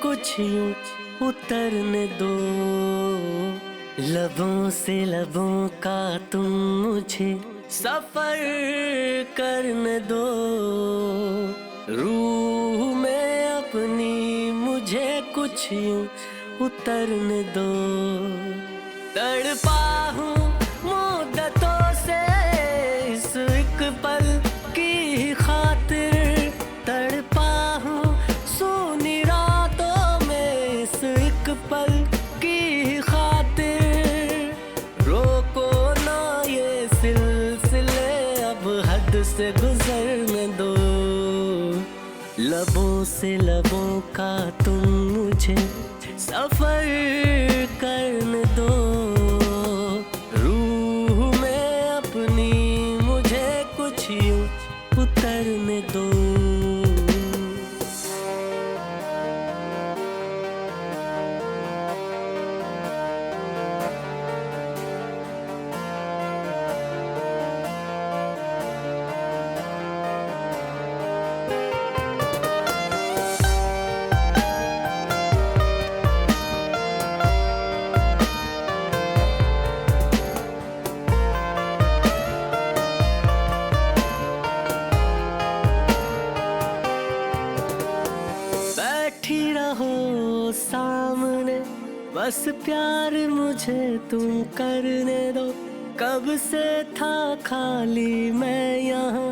कुछ यूं उतरने दो, लबों से लबों का तुम मुझे सफर करने दो, रूह में अपनी मुझे कुछ यूं उतरने दो। तड़पा हूँ मुद्दतों से इस एक पल की खातिर, तड़पा हूँ सोनी रातों में इस एक पल की खातिर। रोको ना ये सिलसिले अब हद से गुजरने दो, लबों से लबों का तुम मुझे सफर करने दो, रूह में अपनी मुझे कुछ यूं उतरने दो। बैठी रहो सामने बस प्यार मुझे तुम करने दो, कब से था खाली मैं यहाँ।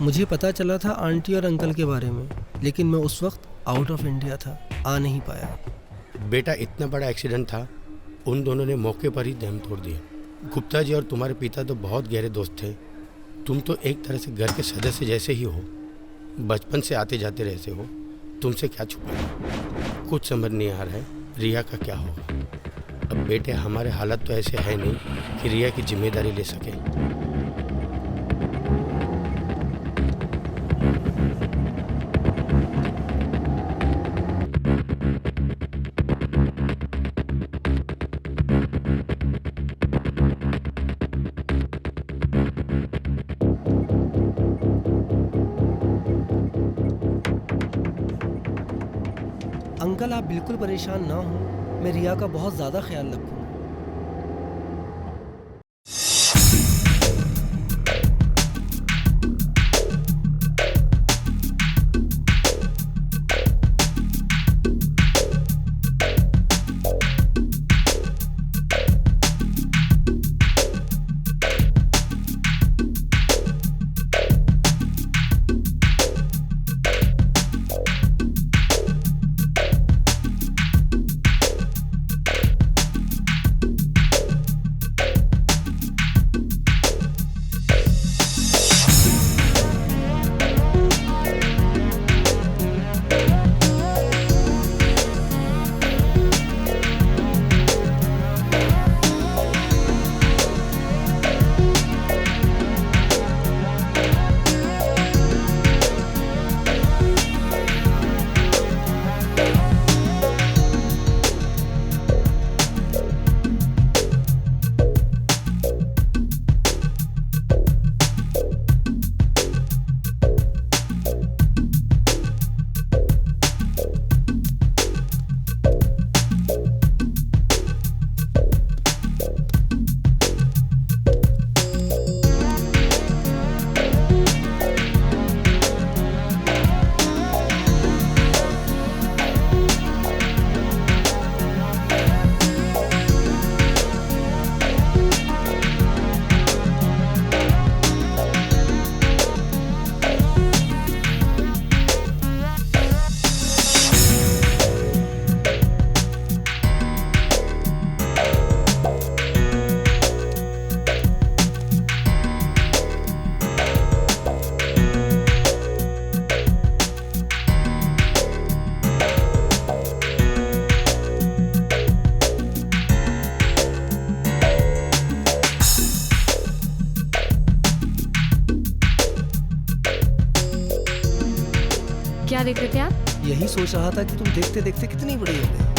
मुझे पता चला था आंटी और अंकल के बारे में, लेकिन मैं उस वक्त आउट ऑफ इंडिया था, आ नहीं पाया। बेटा इतना बड़ा एक्सीडेंट था, उन दोनों ने मौके पर ही दम तोड़ दिया। गुप्ता जी और तुम्हारे पिता तो बहुत गहरे दोस्त थे, तुम तो एक तरह से घर के सदस्य जैसे ही हो, बचपन से आते जाते रहते हो, तुमसे क्या छुपाना। कुछ समझ नहीं आ रहा है रिया का क्या होगा। अब बेटे हमारे हालत तो ऐसे है नहीं कि रिया की जिम्मेदारी ले सके। अंकल आप बिल्कुल परेशान ना हो, मैं रिया का बहुत ज़्यादा ख्याल रखूँगा। क्या देख रहे थे आप? यही सोच रहा था कि तुम देखते देखते कितनी बड़ी हो गई।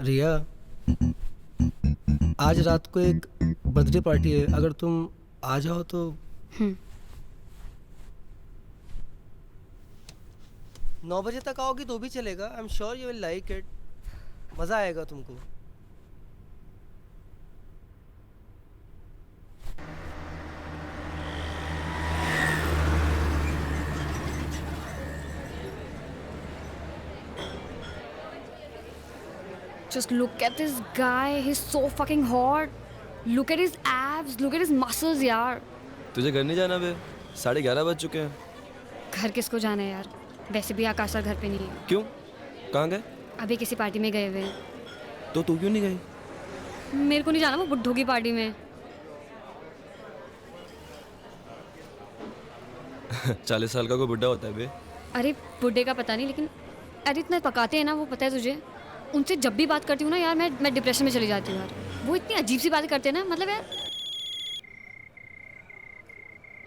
रिया, आज रात को एक बर्थडे पार्टी है, अगर तुम आ जाओ तो। 9 बजे तक आओगी तो भी चलेगा। I am sure you will like it. मज़ा आएगा तुमको। Just look at this guy. He's so fucking hot. Look at his abs. Look at his muscles, यार. तुझे घर नहीं जाना बे? 11:30 बज चुके हैं। घर किसको जाना है यार? वैसे भी आकाश सर घर पे नहीं है। क्यों? कहाँ गए? अभी किसी पार्टी में गए हुए हैं। तो तू क्यों नहीं गई? मेरे को नहीं जाना वो बुड्ढों की पार्टी में। 40 साल का कोई बुड्ढा होता है बे? अरे बुड्ढे का पता नहीं, लेकिन अरे इतना पकाते हैं ना वो, पता है तुझे? उनसे जब भी बात करती हूँ ना यार, मैं डिप्रेशन में चली जाती हूँ यार। वो इतनी अजीब सी बातें करते हैं ना, मतलब यार।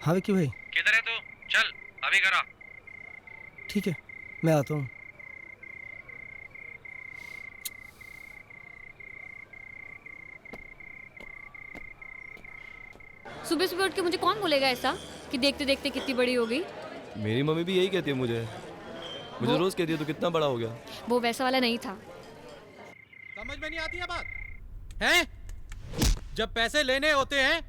हाँ विक्की भाई। किधर है तू? चल अभी करा। ठीक है, मैं आता हूँ। सुबह सुबह उठ के मुझे कौन बोलेगा ऐसा कि देखते देखते कितनी बड़ी हो गई? मेरी मम्मी भी यही कहती है मुझे रोज कहती है तू कितना बड़ा हो गया। वो वैसा वाला नहीं था। समझ में नहीं आती है बात? हैं? जब पैसे लेने होते हैं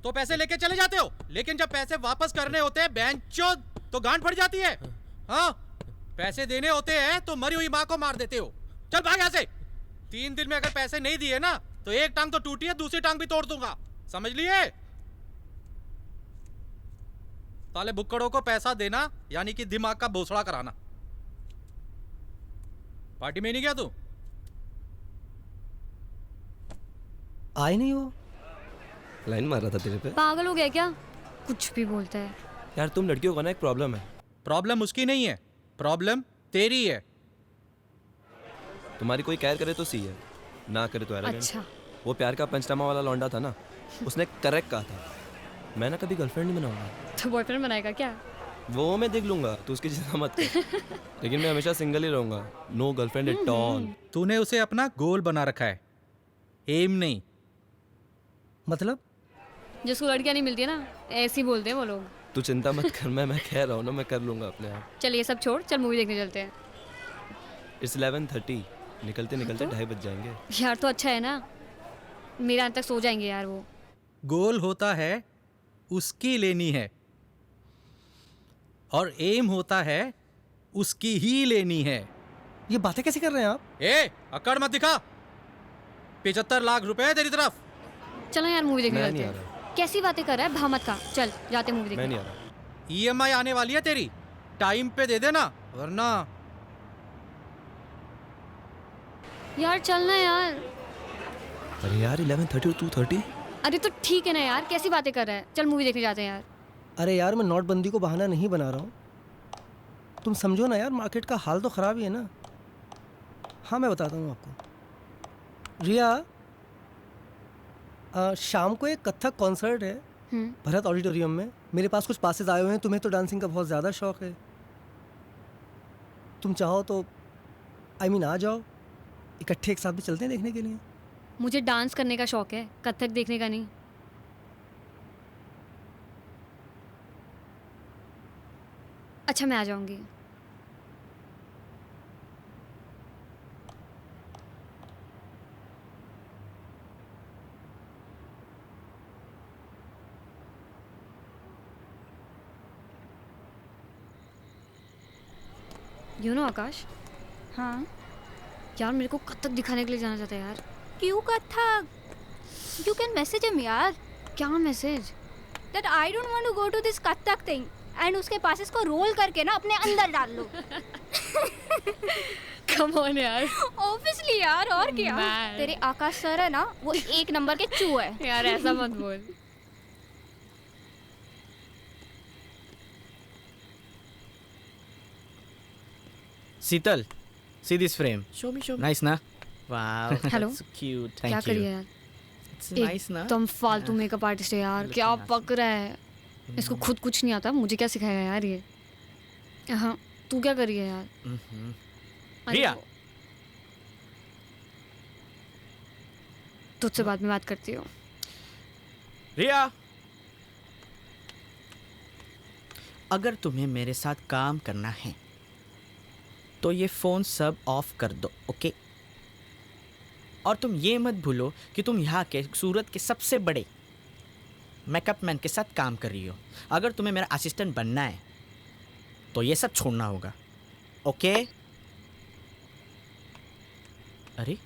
तो पैसे लेके चले जाते हो, लेकिन जब पैसे वापस करने होते हैं बेंचोद तो गांड फट जाती है। हाँ, पैसे देने होते हैं तो मरी हुई माँ को मार देते हो। चल भाग यहाँ से। 3 दिन में अगर पैसे नहीं दिए ना तो एक टांग तो टूटी है, दूसरी टांग भी तोड़ दूंगा, समझ लिए? साले बुक्कड़ों को पैसा देना यानी कि दिमाग का भोसड़ा कराना। पार्टी में नहीं गया तू? आए नहीं हो? लाइन मार रहा था तेरे पे। पागल हो गया क्या? कुछ भी बोलता है यार। तुम लड़कियों का ना एक प्रॉब्लम है। प्रॉब्लम उसकी नहीं है, प्रॉब्लम तेरी है। तुम्हारी कोई केयर करे तो सी है, ना करे तो एरोगेंट। अच्छा। वो प्यार का पंचनामा वाला लौंडा था ना, उसने करेक्ट कहा था, मैं ना कभी गर्लफ्रेंड नहीं बनाऊंगा। तो बॉयफ्रेंड बनाएगा क्या? वो मैं देख लूंगा, तू उसकी चिंता मत कर। लेकिन मैं हमेशा सिंगल ही रहूंगा, नो गर्लफ्रेंड एट ऑल। तूने उसे अपना गोल बना रखा है, एम नहीं। मतलब? जिसको लड़कियां नहीं मिलती है ना, ऐसे ही बोलते हैं वो लोग। तू चिंता मत कर, मैं कह रहा हूँ ना, मैं कर लूंगा अपने आप। चल ये सब छोड़, चल मूवी देखने चलते हैं। इट्स 11:30, निकलते निकलते तो? 2:30 बज जाएंगे। यार तो अच्छा है ना, मेरा अंत तक सो जाएंगे यार वो। गोल होता है उसकी लेनी है और एम होता है उसकी ही लेनी है। ये बातें कैसे कर रहे हैं आप? ए, अकड़ मत दिखा। 75 लाख रुपए है तेरी तरफ। चलो यार मूवी देखने मैं चलते नहीं आ हैं। रहा। कैसी बातें कर रहा है, भामत का। चल जाते मूवी मैं देखने। नहीं आ रहा। EMI आने वाली है तेरी, टाइम पे दे देना वरना। यार चलना यार। अरे यार 11:30 और 2:30। अरे तो ठीक है ना यार, कैसी बातें कर रहा है। चल मूवी देखने जाते हैं यार। अरे यार, मैं नोटबंदी को बहाना नहीं बना रहा हूँ। तुम समझो ना यार, मार्केट का हाल तो ख़राब ही है ना। हाँ मैं बताता हूँ आपको। रिया, शाम को एक कथक कॉन्सर्ट है भरत ऑडिटोरियम में। मेरे पास कुछ पासेस आए हुए हैं। तुम्हें तो डांसिंग का बहुत ज़्यादा शौक है। तुम चाहो तो आ जाओ, इकट्ठे एक साथ भी चलते हैं देखने के लिए। मुझे डांस करने का शौक है, कथक देखने का नहीं। अच्छा मैं आ जाऊंगी। आकाश। हाँ यार मेरे को कथक दिखाने के लिए जाना चाहता है यार। क्यों Kathak? You can message him यार। क्या message? That I don't want to go to this Kathak thing and उसके पास इसको रोल करके ना अपने अंदर डाल लो। कम ऑन यार। ऑब्वियसली यार, और क्या। Man. तेरे आकाश सर है ना, वो 1 नंबर के चू है। यार ऐसा मत बोल। Sital, see this frame. Show me. Nice, na? Wow. Hello. That's cute. क्या Thank करिए you. यार? इट्स नाइस ना। एकदम फालतू मेकअप आर्टिस्ट है यार, क्या पक रहा है। इसको खुद कुछ नहीं आता, मुझे क्या सिखाएगा यार ये। हाँ, तू क्या करी है यार? अरे रिया। वो- तुझसे बाद में बात करती हूँ। रिया, अगर तुम्हें मेरे साथ काम करना है तो ये फ़ोन सब ऑफ कर दो, ओके? और तुम ये मत भूलो कि तुम यहाँ के सूरत के सबसे बड़े मेकअप मैन के साथ काम कर रही हो। अगर तुम्हें मेरा असिस्टेंट बनना है तो ये सब छोड़ना होगा, ओके? अरे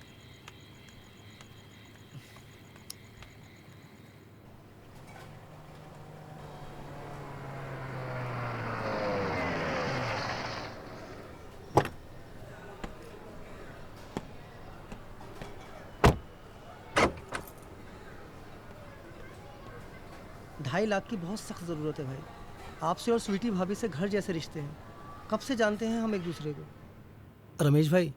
ढाई लाख की बहुत सख्त ज़रूरत है भाई। आपसे और स्वीटी भाभी से घर जैसे रिश्ते हैं, कब से जानते हैं हम एक दूसरे को। रमेश भाई,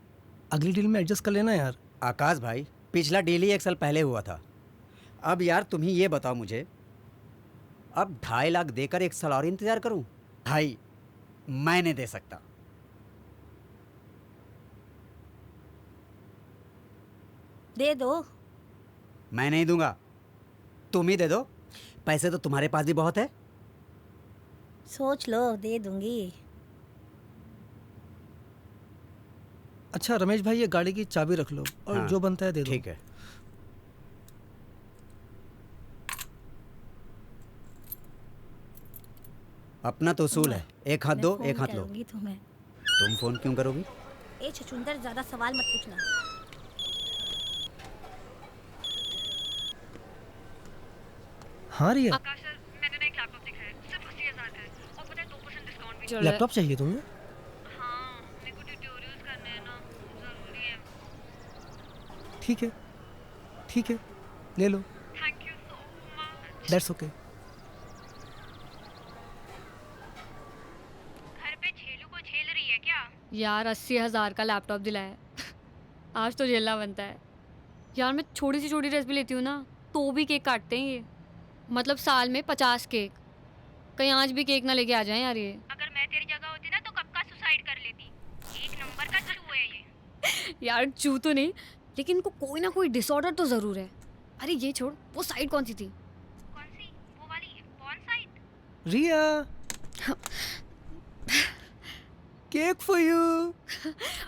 अगली डील में एडजस्ट कर लेना यार। आकाश भाई, पिछला डील ही 1 साल पहले हुआ था। अब यार तुम ही ये बताओ मुझे, अब 2.5 लाख देकर 1 साल और इंतज़ार करूं? भाई मैं नहीं दे सकता। दे दो। मैं नहीं दूंगा, तुम ही दे दो। पैसे तो तुम्हारे पास भी बहुत है। सोच लो, दे दूंगी। अच्छा रमेश भाई, ये गाड़ी की चाबी रख लो और हाँ, जो बनता है दे दो। ठीक है। अपना तो उसूल है, एक हाथ मैं दो फोन एक हाथ लो। करूंगी तुम्हें। तुम फोन क्यों करोगी? ए छछूंदर, ज्यादा सवाल मत पूछना। हाँ रिया, आकाश सर, मैंने ना एक लैपटॉप देखा है, सिर्फ 80,000 का है और पता है 2% डिस्काउंट भी चल रहा है। लैपटॉप चाहिए तुम्हें? हाँ, मेरे को ट्यूटोरियल्स करने हैं ना, जरूरी है। ठीक है, ठीक है, ले लो। Thank you so much. That's okay. घर पे छेलू को झेल रही है क्या? यार 80,000 का लैपटॉप दिलाया आज तो झेलना बनता है यार। मैं छोटी सी छोटी ड्रेस भी लेती हूँ ना तो भी केक काटते हैं ये। मतलब साल में 50 केक। कहीं आज भी केक ना लेके आ जाएं यार ये। अगर मैं तेरी जगह होती ना तो कब का सुसाइड कर लेती। एक नंबर का चू है ये। यार चू तो नहीं, लेकिन इनको कोई ना कोई डिसऑर्डर तो ज़रूर है। अरे ये छोड़, वो साइड कौन सी थी? कौन सी? वो वाली कौन side? Riya, cake for you.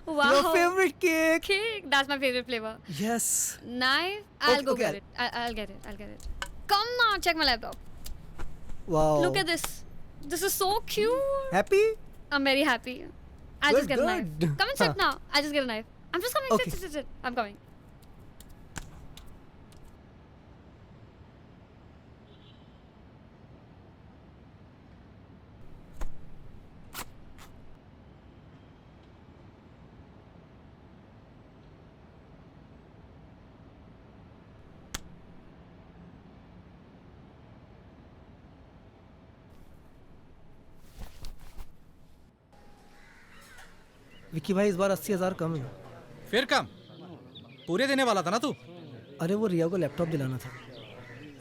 Your favourite cake. Cake, that's my favorite flavor. Yes. Nice. I'll go Okay, get it. I'll get it. I'll get it. Come now, check my laptop. Wow. Look at this. This is so cute. Happy? I'm very happy. I'll just get a knife. Good. Come and sit now. I'll just get a knife. I'm just coming. Okay. Sit. I'm coming. Vicky भाई, इस बार 80,000 कम है। फिर कम? पूरे देने वाला था ना तू। अरे वो रिया को लैपटॉप दिलाना था।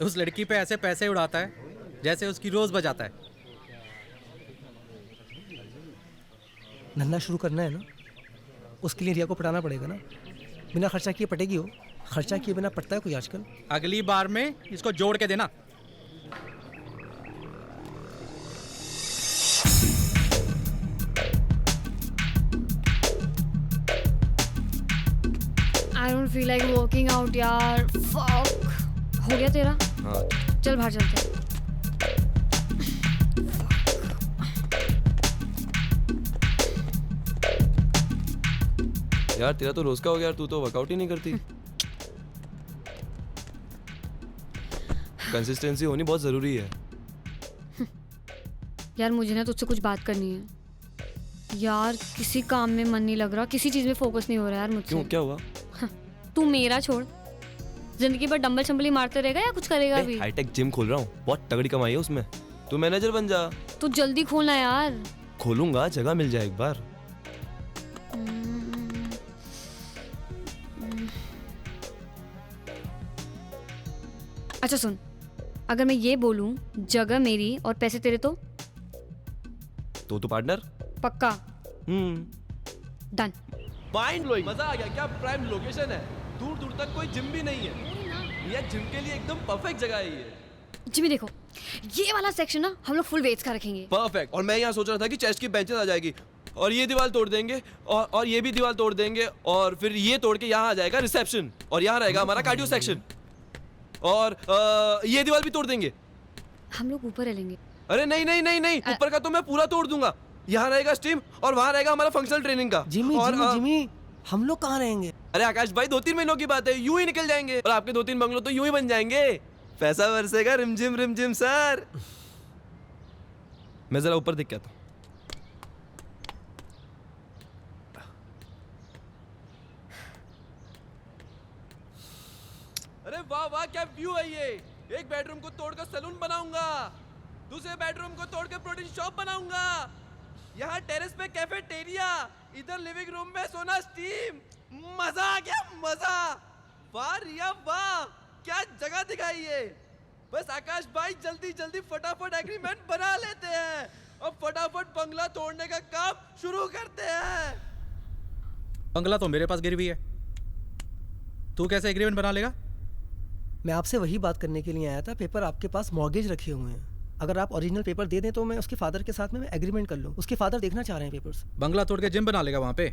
उस लड़की पे ऐसे पैसे उड़ाता है जैसे उसकी रोज बजाता है। धंधा शुरू करना है ना, उसके लिए रिया को पटाना पड़ेगा ना। बिना खर्चा किए पटेगी हो? खर्चा किए बिना पटता है कोई आजकल? अगली बार में इसको जोड़ के देना। I don't feel like working out यार। Fuck. हो गया तेरा? हाँ, चल बाहर चलते हैं। यार तेरा तो रोज का हो गया यार, तू तो वर्कआउट ही नहीं करती। कंसिस्टेंसी होनी बहुत जरूरी है। यार मुझे ना तुझसे कुछ बात करनी है यार। किसी काम में मन नहीं लग रहा, किसी चीज़ में फोकस नहीं हो रहा यार मुझसे। क्यों, क्या हुआ? तू मेरा छोड़, जिंदगी भर डंबल चंबली मारते रहेगा या कुछ करेगा भी? हाईटेक जिम खोल रहा हूँ, बहुत तगड़ी कमाई है उसमें। तू मैनेजर बन जा। तू जल्दी खोलना यार। खोलूंगा, जगह मिल जाए एक बार। अच्छा सुन, अगर मैं ये बोलूं जगह मेरी और पैसे तेरे तो तो पार्टनर। पक्का? डन। माइंड ब्लोइंग, मजा आ गया। क्या प्राइम लोकेशन है, दूर दूर तक कोई जिम भी नहीं है। ये जिम के लिए एकदम परफेक्ट जगह है ये। जिमी देखो, ये वाला सेक्शन ना हम लोग फुल वेट्स का रखेंगे। परफेक्ट। और मैं यहाँ सोच रहा था कि चेस्ट की बेंचेस आ जाएगी और ये दीवार तोड़ देंगे और ये भी दीवार तोड़ देंगे और फिर ये तोड़ के यहाँ आ जाएगा रिसेप्शन और यहाँ रहेगा हमारा कार्डियो सेक्शन और ये दीवार भी तोड़ देंगे। हम लोग ऊपर रहेंगे। अरे नहीं नहीं नहीं नहीं, ऊपर का तो मैं पूरा तोड़ दूंगा। यहाँ रहेगा स्टीम और वहाँ रहेगा हमारा फंक्शनल ट्रेनिंग का। जिमी और जिमी जिमी हम लोग कहाँ रहेंगे? अरे आकाश भाई 2-3 महीनों की बात है, यूं ही निकल जाएंगे और आपके 2-3 बंगलो तो यूं ही बन जाएंगे। पैसा बरसेगा रिमझिम सर। मैं जरा ऊपर देख के आता हूं। अरे वाह वाह, क्या व्यू है ये। एक बेडरूम को तोड़कर सैलून बनाऊंगा, दूसरे बेडरूम को तोड़कर प्रोटीन शॉप बनाऊंगा, यहाँ टेरेस पे कैफेटेरिया, इधर लिविंग रूम में सोना स्टीम। मजा आ गया, मजा। वाह रिया वाह, क्या जगह दिखाई है। बस आकाश भाई जल्दी जल्दी फटाफट एग्रीमेंट बना लेते हैं और फटाफट बंगला तोड़ने का काम शुरू करते हैं। बंगला तो मेरे पास गिरी हुई है, तू कैसे एग्रीमेंट बना लेगा? मैं आपसे वही बात करने के लिए आया था। पेपर आपके पास मॉर्गेज रखे हुए हैं, अगर आप ओरिजिनल पेपर दे दें तो मैं उसके फादर के साथ में एग्रीमेंट कर लूँ। उसके फादर देखना चाह रहे हैं पेपर्स। बंगला तोड़ के जिम बना लेगा वहाँ पे?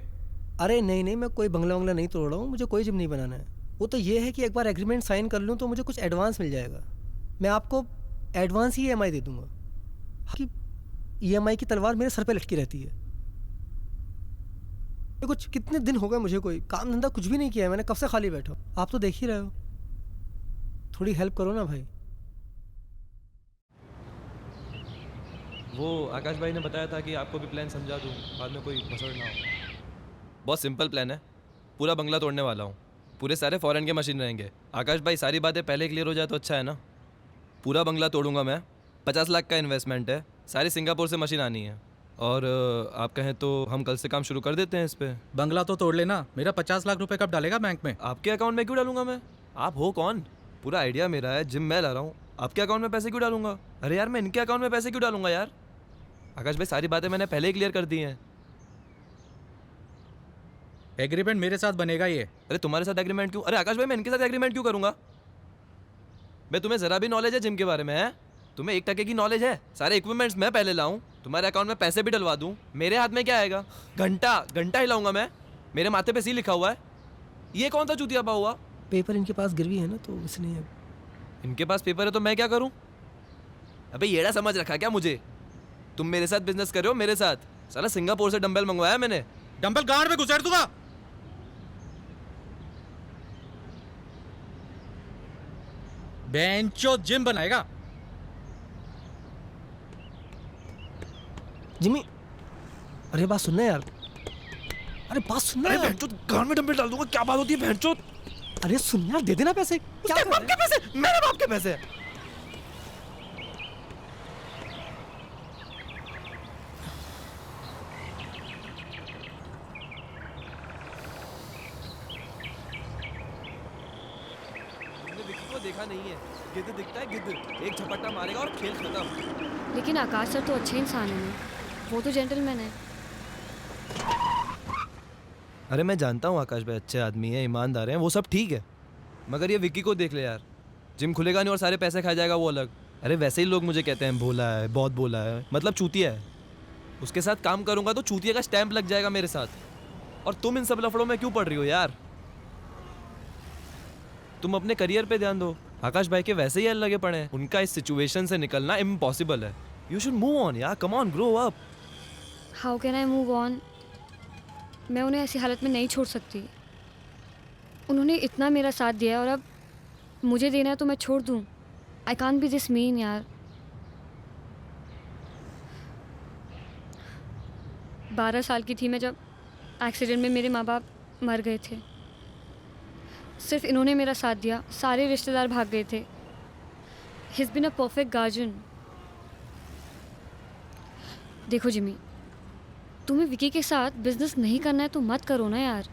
अरे नहीं, मैं कोई बंगला वंगला नहीं तोड़ रहा हूँ, मुझे कोई जिम नहीं बनाना है। वो तो ये है कि एक बार एग्रीमेंट साइन कर लूँ तो मुझे कुछ एडवांस मिल जाएगा। मैं आपको एडवांस ही EMI दे दूंगा कि EMI की तलवार मेरे सर पे लटकी रहती है। कुछ कितने दिन हो गए मुझे कोई काम धंधा कुछ भी नहीं किया है, मैंने कब से खाली बैठा हूँ। आप तो देख ही रहे हो, थोड़ी हेल्प करो ना भाई। वो आकाश भाई ने बताया था कि आपको भी प्लान समझा दूं, बाद में कोई मसड़ ना हो। बहुत सिंपल प्लान है, पूरा बंगला तोड़ने वाला हूँ, पूरे सारे फॉरेन के मशीन रहेंगे। आकाश भाई सारी बातें पहले क्लियर हो जाए तो अच्छा है ना। पूरा बंगला तोड़ूंगा मैं, 50 लाख का इन्वेस्टमेंट है, सारी सिंगापुर से मशीन आनी है और आप कहें तो हम कल से काम शुरू कर देते हैं इस पे। बंगला तो तोड़ लेना, मेरा 50 लाख रुपए कब डालेगा बैंक में? आपके अकाउंट में क्यों डालूंगा मैं? आप हो कौन? पूरा आइडिया मेरा है, जिम मैं ला रहा हूँ, आपके अकाउंट में पैसे क्यों डालूंगा? अरे यार मैं इनके अकाउंट में पैसे क्यों डालूंगा यार? आकाश भाई सारी बातें मैंने पहले ही क्लियर कर दी हैं। एग्रीमेंट मेरे साथ बनेगा ये। अरे तुम्हारे साथ एग्रीमेंट क्यों? अरे आकाश भाई मैं इनके साथ एग्रीमेंट क्यों करूंगा? मैं तुम्हें जरा भी नॉलेज है जिम के बारे में? है तुम्हें 1% की नॉलेज है? सारे इक्विपमेंट्स मैं पहले लाऊं, तुम्हारे अकाउंट में पैसे भी डलवा दूं, मेरे हाथ में क्या आएगा? घंटा हिलाऊंगा मैं, मेरे माथे पे सी लिखा हुआ है। ये कौन सा चूतिया पा हुआ? पेपर इनके पास गिरवी है ना, तो इसलिए। इनके पास पेपर है तो मैं क्या करूं? अबे येड़ा समझ रखा क्या मुझे? तुम मेरे साथ बिजनेस कर रहे हो, मेरे साथ? साला सिंगापुर से डंबल मंगवाया मैंने। डंबल गांड में घुसेड़ दूंगा। बेंचो जिम बनाएगा। जिमी, अरे बात सुनना यार, अरे बात सुनना यार। बेंचो गांड में डंबल डाल दूंगा, क्या बात होती है बेंचो? अरे सुन यार, दे देना पैसे। क्या उसके बाप के पैसे? मेरे बाप के पैसे? देखा नहीं है, गिद्ध दिखता है गिद्ध, एक झपट्टा मारेगा और खेल खत्म। लेकिन आकाश सर तो अच्छे इंसान हैं, वो तो जेंटलमैन है। अरे मैं जानता हूँ आकाश भाई अच्छे आदमी है, ईमानदार हैं, वो सब ठीक है, मगर ये विक्की को देख ले यार, जिम खुलेगा नहीं और सारे पैसे खा जाएगा वो अलग। अरे वैसे ही लोग मुझे कहते हैं भोला है, बहुत भोला है, मतलब चूतिया है। उसके साथ काम करूंगा तो चूतिया का स्टैंप लग जाएगा मेरे साथ। और तुम इन सब लफड़ों में क्यों पड़ रही हो यार? तुम अपने करियर पे ध्यान दो। आकाश भाई के वैसे ही लगे पड़े हैं, उनका इस सिचुएशन से निकलना इम्पॉसिबल है। यू शुड मूव ऑन यार, come on, grow up. How can I move on? मैं उन्हें ऐसी हालत में नहीं छोड़ सकती। उन्होंने इतना मेरा साथ दिया और अब मुझे देना है तो मैं छोड़ दूँ? I can't be this mean यार। 12 साल की थी मैं जब एक्सीडेंट में मेरे माँ बाप मर गए थे। सिर्फ इन्होंने मेरा साथ दिया, सारे रिश्तेदार भाग गए थे। He is been a perfect guardian. देखो जिमी, तुम्हें विकी के साथ बिजनेस नहीं करना है तो मत करो ना यार।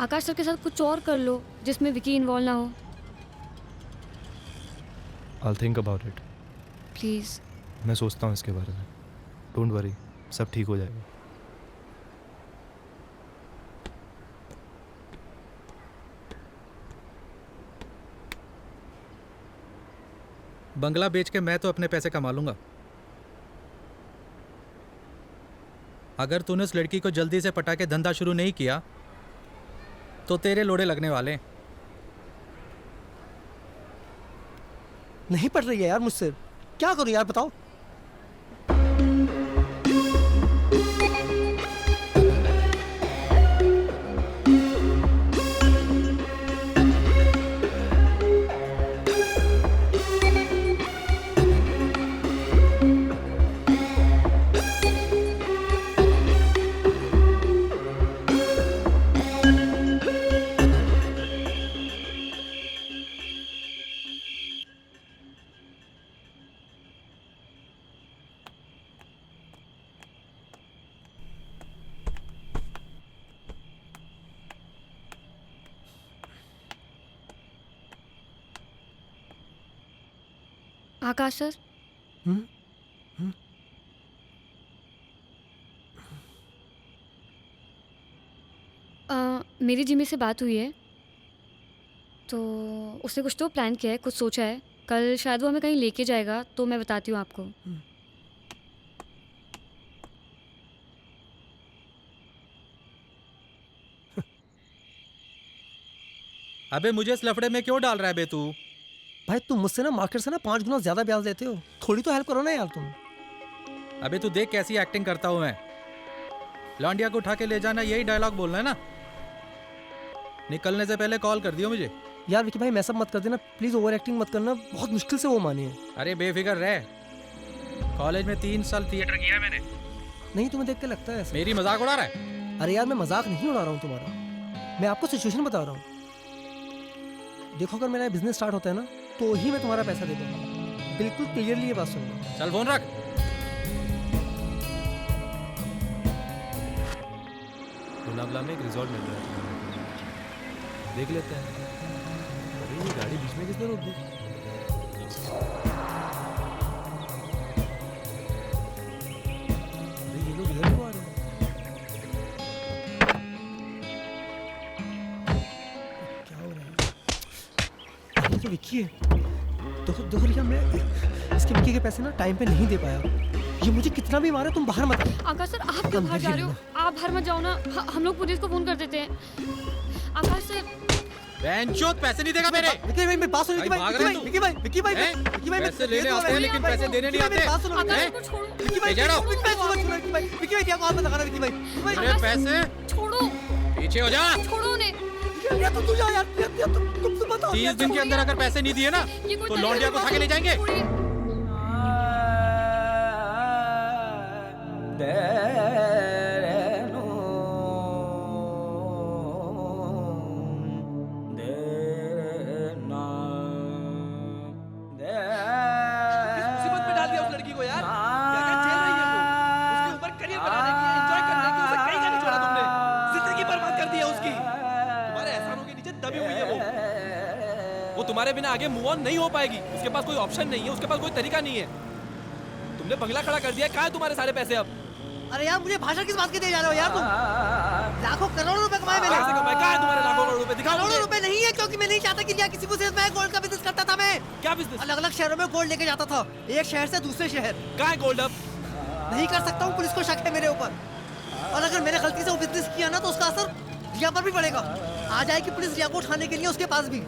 आकाश सर के साथ कुछ और कर लो जिसमें विकी इन्वॉल्व ना हो। I'll think about it. Please. मैं सोचता हूँ इसके बारे में. Don't worry, सब ठीक हो जाएगा. बंगला बेच के मैं तो अपने पैसे कमा लूंगा. अगर तूने उस लड़की को जल्दी से पटा के धंधा शुरू नहीं किया तो तेरे लोड़े लगने वाले. नहीं पड़ रही है यार मुझसे, क्या करूं यार बताओ. आकाश सर, मेरी जिमी से बात हुई है तो उसने कुछ तो प्लान किया है, कुछ सोचा है. कल शायद वो हमें कहीं लेके जाएगा, तो मैं बताती हूँ आपको. अबे मुझे इस लफड़े में क्यों डाल रहा है बे तू? भाई तुम मुझसे ना मार्केट से ना 5 गुना ज्यादा ब्याज देते हो, थोड़ी तो हेल्प करो ना यार तुम. अबे तू देख कैसी एक्टिंग करता हूँ मैं. लौंडिया को उठा के ले जाना, यही डायलॉग बोलना है ना? निकलने से पहले कॉल कर दियो मुझे. यार विकी भाई मैं सब मत कर देना प्लीज, ओवर एक्टिंग मत करना, बहुत मुश्किल से वो माने. अरे बेफिक्र रह, कॉलेज में 3 साल थिएटर किया है मैंने. नहीं तुम्हें देख के लगता है ऐसा. मेरी मजाक उड़ा रहा है? अरे यार मैं मजाक नहीं उड़ा रहा हूँ तुम्हारा, मैं आपको सिचुएशन बता रहा हूँ. देखो अगर मेरा बिजनेस स्टार्ट होता है ना तो ही मैं तुम्हारा पैसा दे दूंगा, बिल्कुल क्लियरली ये बात सुन लो. चल फोन रख. लोनावला में एक रिजॉर्ट मिल रहा है, देख लेते हैं. अरे ये गाड़ी बीच में किसने रोक दी? अरे ये लोग इधर क्यों आ रहे हैं? क्या हो रहा है? ये तो विक्की है. देखो रिया, मैं इसके विक्की के पैसे ना टाइम पे नहीं दे पाया. ये मुझे कितना भी मारे, तुम बाहर मत आओ. आकाश सर आप क्यों बाहर जा रहे हो? आप बाहर मत जाओ ना, हम लोग पुलिस को फोन कर देते हैं. आकाश सर, बेंचोद पैसे नहीं देगा मेरे. विक्की भाई मैं बात सुनो. विक्की भाई पैसे लेने आते हैं लेकिन पैसे देने नहीं आते. आकाश को छोड़ो. विक्की भाई क्या बात बता रहा है विक्की भाई? मेरे पैसे छोड़ो, पीछे हो जा. छोड़ो उन्हें. यार तू जा यार, तुम बताओ. 30 दिन के अंदर अगर पैसे नहीं दिए ना तो लौंडिया को उठा के ले जाएंगे. तुम्हारे बिना आगे मूव ऑन नहीं हो पाएगी. उसके पास कोई ऑप्शन नहीं है, उसके पास कोई तरीका नहीं है. तुमने बंगला खड़ा कर दिया, कहाँ है तुम्हारे सारे पैसे अब? अरे यार मुझे भाषण किस बात के दे जा रहे हो यार तुम? लाखों करोड़ों रुपए कमाए मैंने. कैसे कमाए? कहाँ है तुम्हारे लाखों करोड़ रुपए? दिखाओ. करोड़ों रुपए नहीं है, क्योंकि मैं नहीं चाहता कि रिया किसी को सिर्फ. मैं गोल्ड का बिजनेस करता था. मैं क्या बिजनेस? अलग अलग शहरों में गोल्ड लेके जाता था, एक शहर से दूसरे शहर. कहाँ है गोल्ड अब? नहीं कर सकता हूँ, पुलिस को शक है मेरे ऊपर. और अगर मैंने गलती से वो बिजनेस किया ना तो उसका असर रिया पर भी पड़ेगा. आ जाएगी पुलिस रिया को उठाने के लिए उसके पास भी.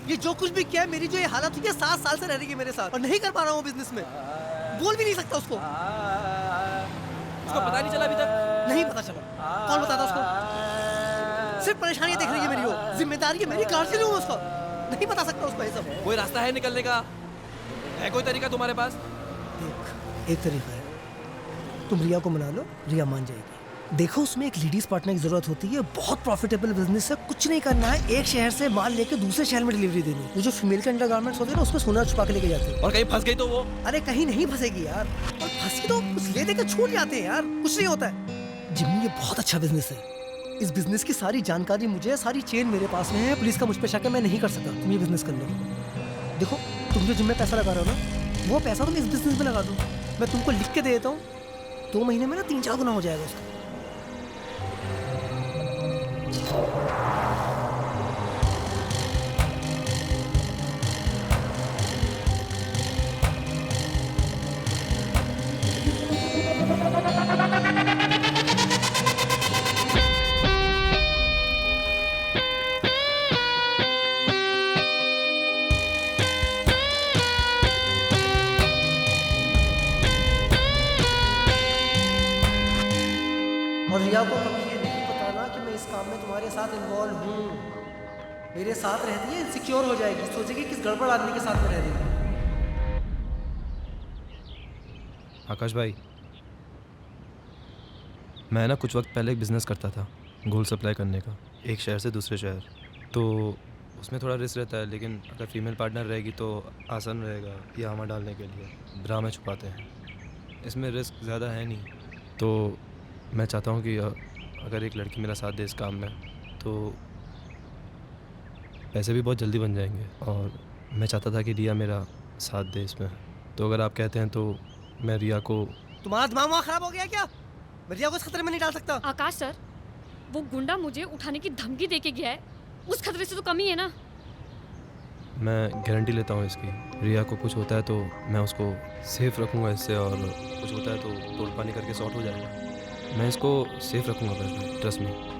ये जो कुछ भी किया है, मेरी जो ये हालत हुई है, 7 साल से रह रही है मेरे साथ और नहीं कर पा रहा हूँ बिजनेस में. बोल भी नहीं सकता उसको. उसको पता नहीं चला अभी तक? नहीं पता चला. कौन बताता उसको? सिर्फ परेशानियां देख रही है मेरी वो. जिम्मेदारी है मेरी, गार्जियन हूँ उसका. नहीं बता सकता उसको ये सब. कोई रास्ता है निकलने का? है कोई तरीका तुम्हारे पास? देख, एक तरीका है. तुम रिया को मना लो, रिया मान जाएगी. देखो उसमें एक लेडीज पार्टनर की जरूरत होती है. बहुत प्रॉफिटेबल बिजनेस है. कुछ नहीं करना है, एक शहर से माल लेके दूसरे शहर में डिलीवरी देनी. वो जो फीमेल के अंडरगारमेंट्स होते हैं ना, उसमें सोना छुपा के लेके जाते हैं. और कहीं फंस गई तो वो? अरे कहीं नहीं फंसेगी यार. और फंसी तो कुछ ले देकर छूट जाते हैं यार. कुछ नहीं होता है. जिम्मी ये बहुत अच्छा बिजनेस है. इस बिजनेस की सारी जानकारी मुझे, सारी चेन मेरे पास में है. पुलिस का मुझ पे शक है, मैं नहीं कर सकता. तुम ये बिजनेस कर लो. देखो, तुम जो जिम में पैसा लगा रहे हो ना, वो पैसा तुम इस बिजनेस में लगा दो। मैं तुमको लिख के दे देता हूँ, 2 महीने में ना 3-4 गुना हो जाएगा उसका। और रिया को कभी ये नहीं बताना कि मैं इस काम में तुम्हारे साथ इन्वॉल्व हूँ। मेरे साथ रहती है, इनसिक्योर हो जाएगी, सोचेगी किस गड़बड़ आदमी के साथ में रह रही है। आकाश भाई, मैं ना कुछ वक्त पहले एक बिज़नेस करता था गोल्ड सप्लाई करने का, एक शहर से दूसरे शहर। तो उसमें थोड़ा रिस्क रहता है, लेकिन अगर फीमेल पार्टनर रहेगी तो आसान रहेगा ये हवा डालने के लिए। ब्रा में छुपाते हैं, इसमें रिस्क ज़्यादा है नहीं। तो मैं चाहता हूँ कि अगर एक लड़की मेरा साथ दे इस काम में तो पैसे भी बहुत जल्दी बन जाएंगे। और मैं चाहता था कि रिया मेरा साथ दे इसमें। तो अगर आप कहते हैं तो मैं रिया को... तुम्हारा दिमाग वहाँ खराब हो गया क्या? मैं रिया को इस खतरे में नहीं डाल सकता। आकाश सर, वो गुंडा मुझे उठाने की धमकी दे के गया है, उस खतरे से तो कम ही है ना। मैं गारंटी लेता हूँ इसकी, रिया को कुछ होता है तो मैं उसको सेफ रखूँगा इससे, और कुछ होता है तो तोड़ पानी करके सॉर्ट हो जाएगा। मैं इसको सेफ रखूँगा, बस ट्रस्ट में।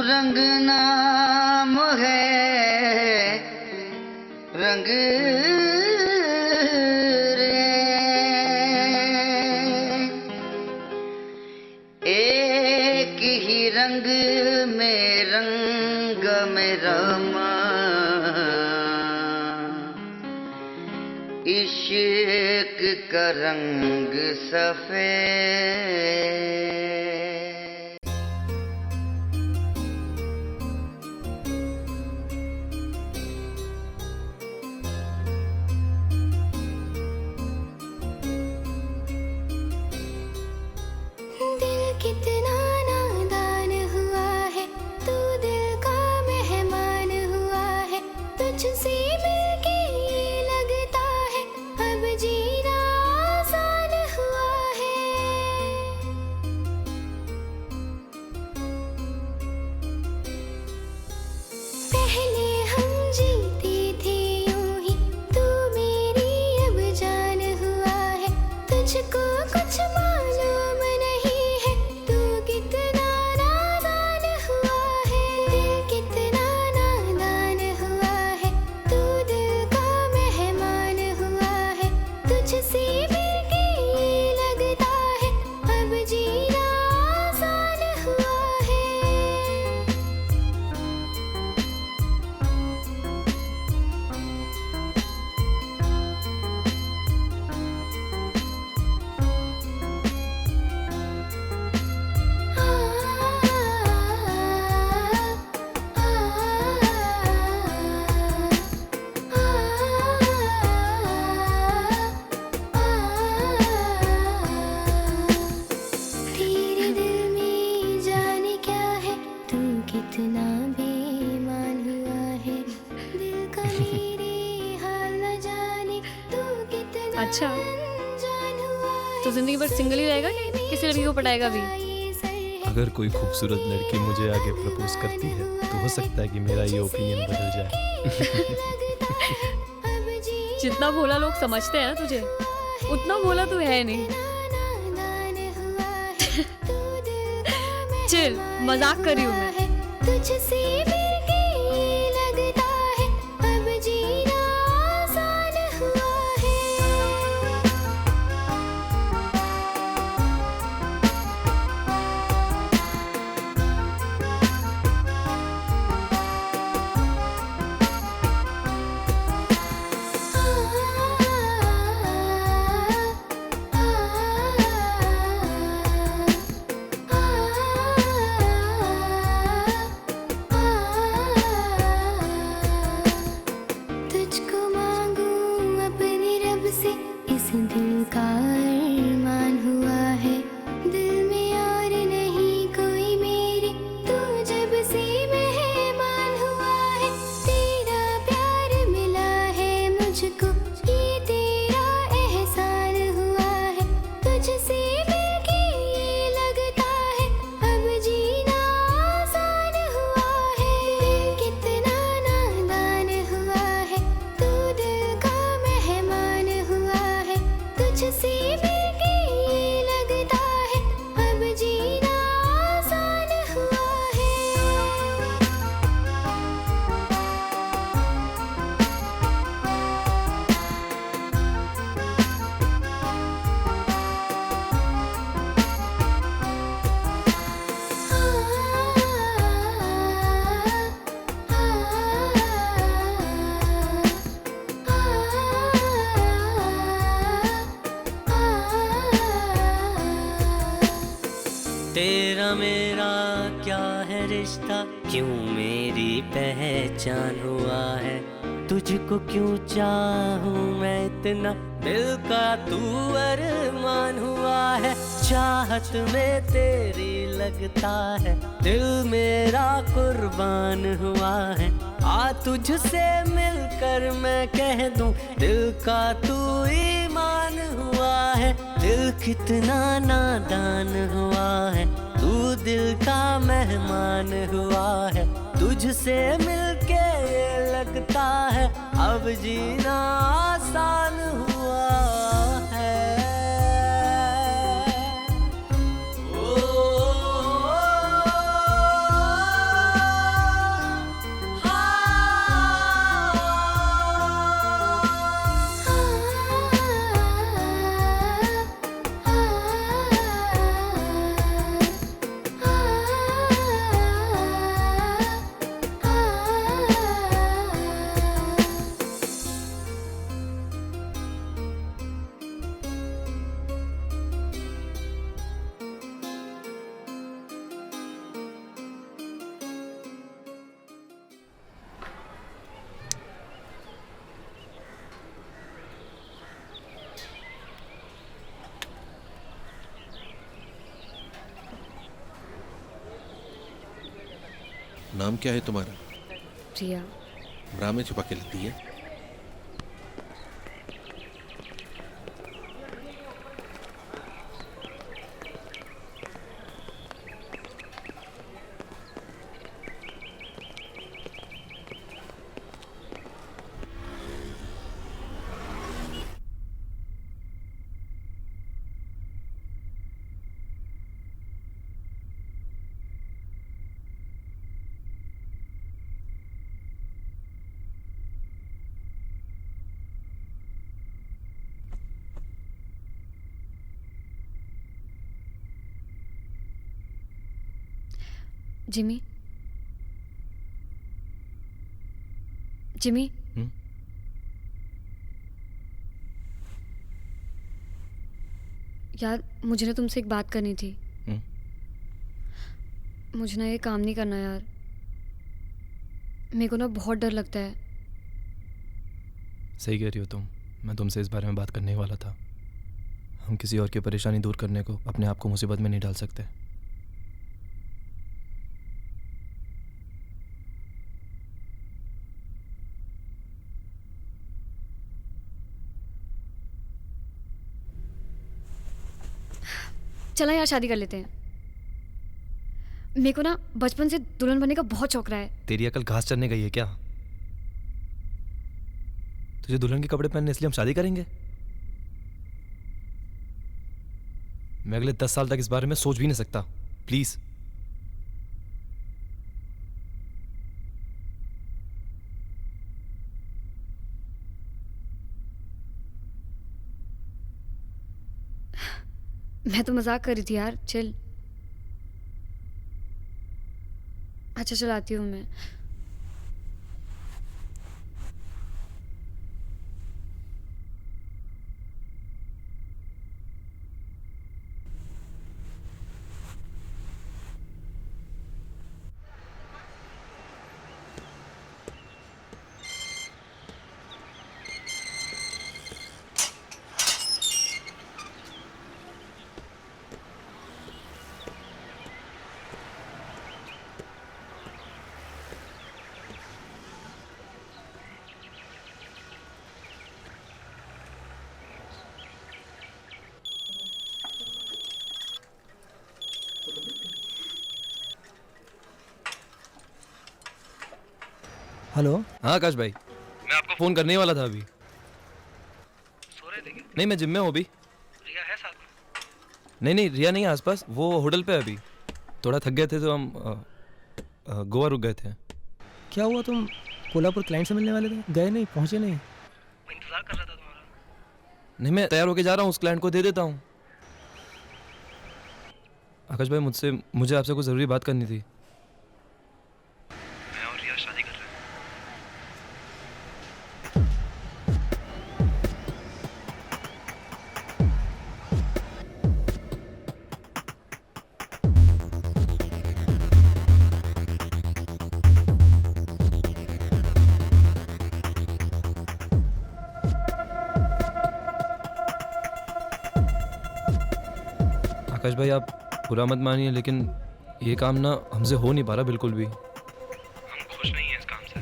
रंग नाम है रंग रे, एक ही रंग में रंग में रमा, इश्क का रंग सफेद। कितना नादान हुआ है तू, दिल का मेहमान हुआ है, तुझसे मिलके ये लगता है अब जीना आसान हुआ है। पहले हम जीते थे यूं ही, तू मेरी अब जान हुआ है, तुझको कुछ मालूम नहीं है तू कितना नादान हुआ है। दिल कितना नादान हुआ है, तू दिल का मेहमान हुआ है, तुझसे भी अच्छा, तो जिंदगी भर सिंगल ही रहेगा कि किसी लड़की को पटाएगा भी? अगर कोई खूबसूरत लड़की मुझे आगे प्रपोज करती है तो हो सकता है कि मेरा ये ओपिनियन बदल जाए। जितना भोला लोग समझते हैं ना तुझे, उतना भोला तू है नहीं। चिल, मजाक कर रही हूँ मैं। तुझसे मिलके ये लगता है अब जीना आसान हुआ है। तुझको मांगू अपने रब से इस दिल का अरमान हुआ है। दिल में और नहीं कोई मेरे, तू जब से मेहमान हुआ है। तेरा प्यार मिला है मुझको, ये तेरा एहसान हुआ है। तुझसे मिलके ये लगता है अब जीना आसान हुआ है। दिल कितना नादान हुआ है, तू दिल का मेहमान हुआ है। तुझसे मिलके ये लगता है अब जीना आसान हुआ है। तेरा मेरा क्या है रिश्ता, क्यों मेरी पहचान हुआ है। तुझको क्यों चाहूँ मैं इतना, दिल का तू अरमान हुआ है। चाहत में तेरी लगता है दिल मेरा कुर्बान हुआ है। आ तुझसे मिलकर मैं कह दूं दिल का तू ईमान हुआ है। दिल कितना नादान हुआ है, तू दिल का मेहमान हुआ है। तुझसे मिलके ये लगता है अब जीना आसान हुआ है। नाम क्या है तुम्हारा? प्रिया। ब्रा में छुपा के लेती है। जिमी, जिमी, यार मुझे ना तुमसे एक बात करनी थी। मुझे ना ये काम नहीं करना यार। मेरे को ना बहुत डर लगता है। सही कह रही हो तुम। मैं तुमसे इस बारे में बात करने ही वाला था। हम किसी और की परेशानी दूर करने को अपने आप को मुसीबत में नहीं डाल सकते। चला यार शादी कर लेते हैं। मेरे को ना बचपन से दुल्हन बनने का बहुत शौक रहा है। तेरी अकल घास चरने गई है क्या? तुझे दुल्हन के कपड़े पहनने इसलिए हम शादी करेंगे? मैं अगले 10 साल तक इस बारे में सोच भी नहीं सकता। प्लीज। मैं तो मजाक कर रही थी यार, चिल। अच्छा चलाती हूँ मैं। हेलो। हाँ आकाश भाई, मैं आपको फोन करने ही वाला था अभी। सो रहे थे क्या? नहीं, मैं जिम में हूँ अभी। रिया है साथ में? नहीं, रिया नहीं है आसपास, वो होटल पे है अभी। थोड़ा थक गए थे तो हम गोवा रुक गए थे। क्या हुआ, तुम कोल्हापुर क्लाइंट से मिलने वाले थे, गए नहीं, पहुंचे नहीं? मैं इंतजार कर रहा था तुम्हारा। नहीं, मैं तैयार होके जा रहा हूँ, उस क्लाइंट को दे देता हूँ। आकाश भाई, मुझे आपसे कुछ ज़रूरी बात करनी थी। मैं और रिया शादी कर रहे हैं। आकाश भाई, आप बुरा मत मानिए, लेकिन ये काम ना हमसे हो नहीं पा रहा बिल्कुल भी। हम खुश नहीं हैं इस काम से।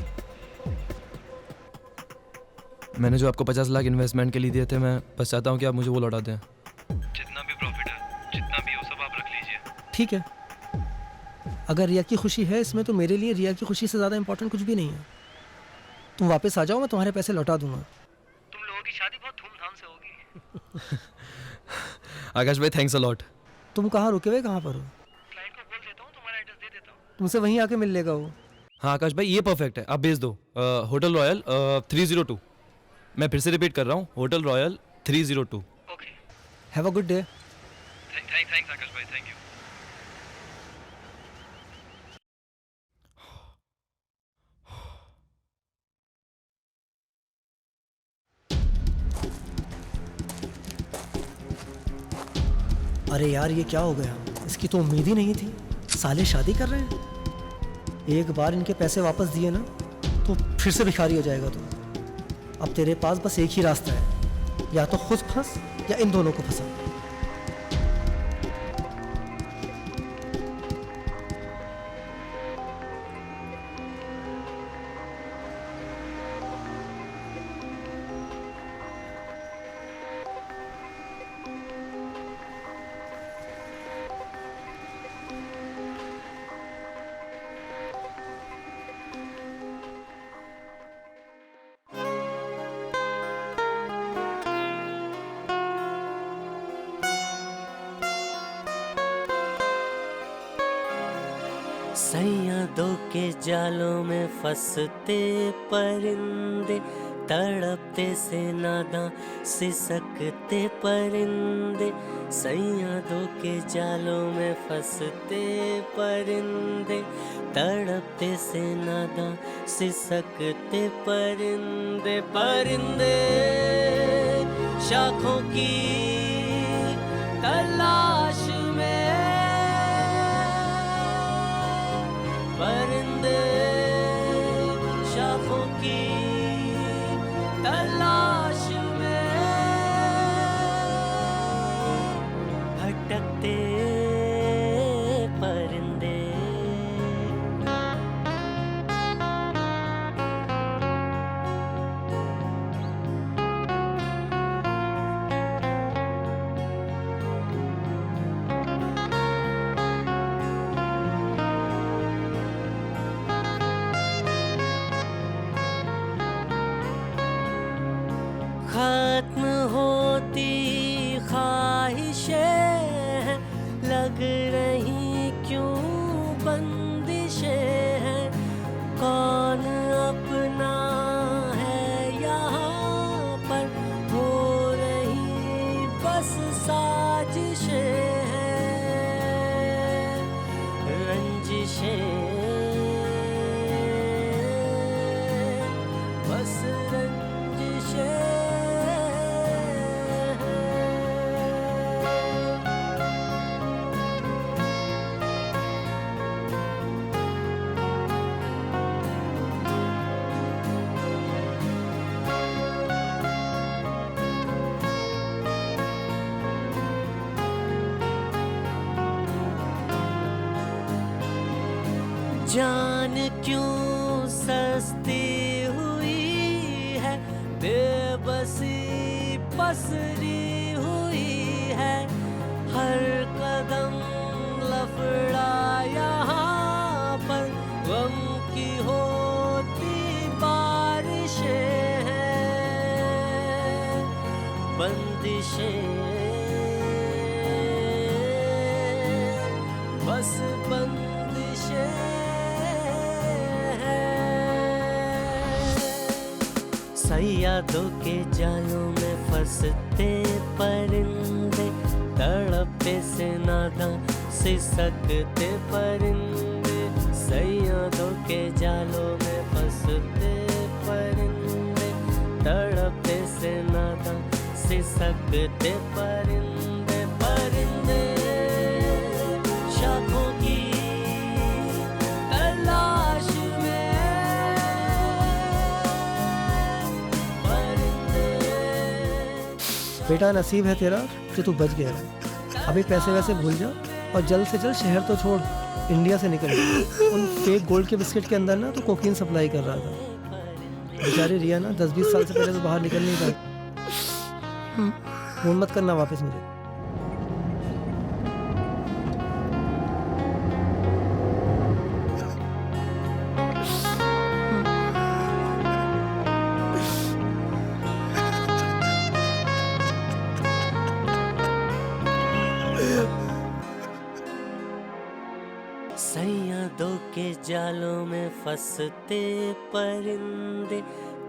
मैंने जो आपको 50 लाख इन्वेस्टमेंट के लिए दिए थे, मैं बस चाहता हूँ कि आप मुझे वो लौटा दें। जितना भी प्रॉफिट है, जितना भी हो, सब आप रख लीजिए। ठीक है, अगर रिया की खुशी है इसमें, तो मेरे लिए रिया की खुशी से ज़्यादा इंपॉर्टेंट कुछ भी नहीं है। तुम वापस आ जाओ, मैं तुम्हारे पैसे लौटा दूंगा। तुम लोगों की शादी बहुत धूमधाम से होगी। आकाश भाई, थैंक्स अ लॉट। तुम कहाँ रुके हुए, कहाँ पर हो? क्लाइंट को बोल देता हूँ, तुम्हारा एड्रेस दे देता हूँ। तुमसे वहीं आके मिल लेगा वो। हाँ आकाश भाई, ये परफेक्ट है, आप भेज दो। Hotel royal 302। मैं फिर से रिपीट कर रहा हूँ, hotel royal 302। Okay, have a good day. Thanks Akash भाई, थैंक यू। अरे यार, ये क्या हो गया? इसकी तो उम्मीद ही नहीं थी। साले शादी कर रहे हैं। एक बार इनके पैसे वापस दिए ना, तो फिर से भिखारी हो जाएगा तू। अब तेरे पास बस एक ही रास्ता है, या तो खुद फंस या इन दोनों को फंसा। सैयदों के जालों में फंसते परिंदे, तड़पते से नादां सिसकते परिंदे। सैयदों के जालों में फंसते परिंदे, तड़पते से नादां सिसकते परिंदे। परिंदे शाखों की तलाश में, परिंदे शाखों की तलाश में भटकते परिंदे। होती ख्वाहिशें हैं, लग रही क्यों बंदिशें हैं, कौन अपना है यहाँ पर, हो रही बस साजिशें हैं, रंजिशें, बस रंजिशें। जान क्यों सस्ती हुई है, बेबसी पसरी हुई है, हर कदम लफड़ा यहाँ पर, गम की होती बारिशें हैं, बंदिशें, बस बंदिशें। सैयादों के जालों में फंसते परिंदे, तड़पते से नादां सिसकते परिंदे, सैयादों के जालों में फंसते परिंदे, तड़पते से नादां सिसकते परिंदे, परिंदे शाखों की तलाश में, बेटा नसीब है तेरा कि तू बच गया है। अभी पैसे वैसे भूल जा और जल्द से जल्द शहर तो छोड़, इंडिया से निकल जा। उन फेक गोल्ड के बिस्किट के अंदर ना तो कोकीन सप्लाई कर रहा था। बेचारी रिया ना 10-20 साल से पहले तो बाहर निकल नहीं पाई। फोन मत करना वापस मुझे। सैयादों के जालों में फंसते परिंदे,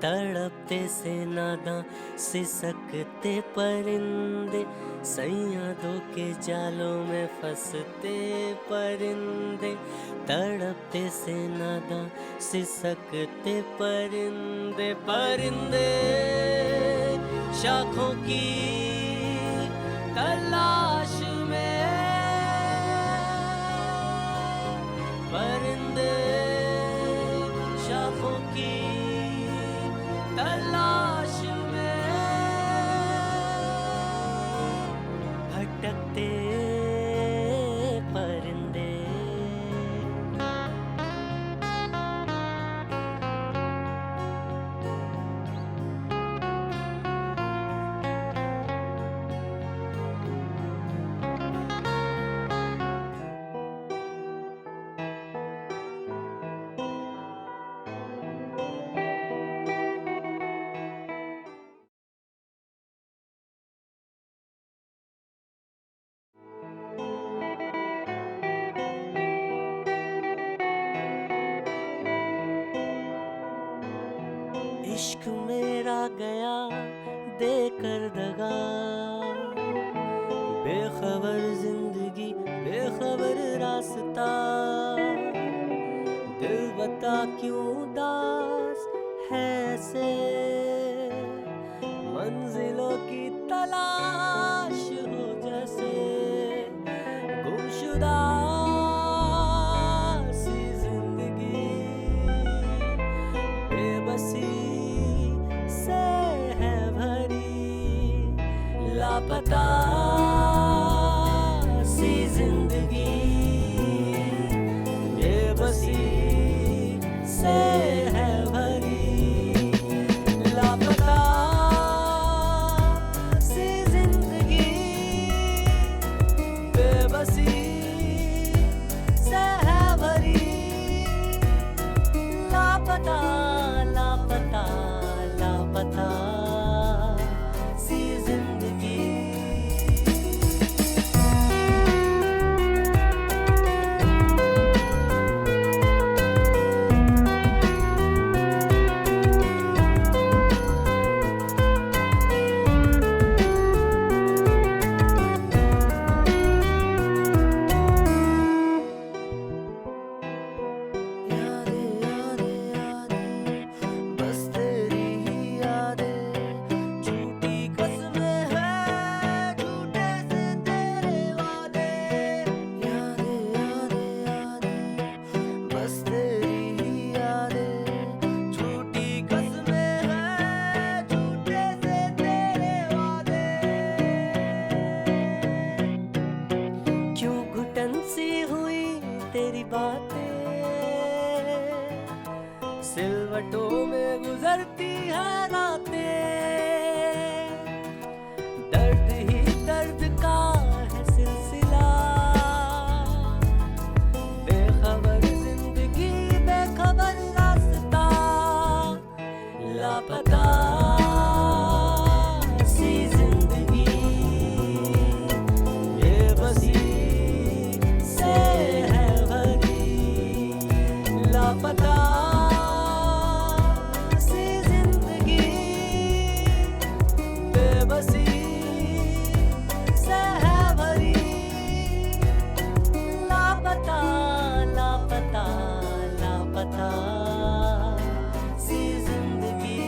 तड़पते से नादां सिसकते परिंदे, सैयादों के जालों में फंसते परिंदे, तड़पते से नादां सिसकते परिंदे, परिंदे शाखों की तलाश में, परिंदे शाखों की तलाश में, भटकते परिंदे। इश्क मेरा गया देकर दगा, बेखबर जिंदगी बेखबर रास्ता, दिल बता क्यों उदास है से, मंजिलों की तलाश हो जैसे, गुमशुदा सी जिंदगी, बेबसी से है भरी, लापता सी जिंदगी, बेबसी से है भरी, लापता सी जिंदगी, बेबसी से है भरी, लापता लापता लापता सी जिंदगी। करवटों में गुजरती है रातें, दर्द ही दर्द का है सिलसिला, बेखबर जिंदगी बेखबर रास्ता, लापता सी जिंदगी बेबसी से है भरी, लापता सी जिंदगी बेबसी से है भरी, लापता लापता लापता सी जिंदगी।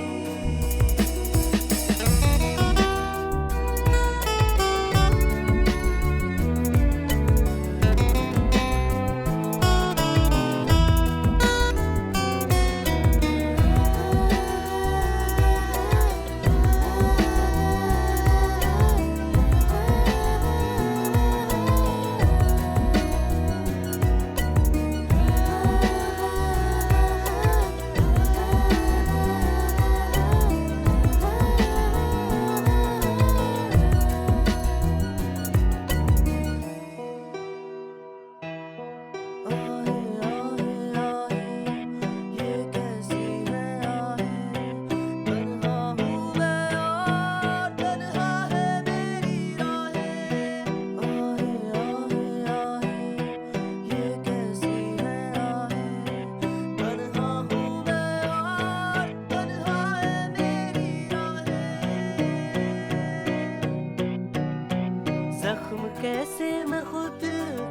जख्म कैसे मैं खुद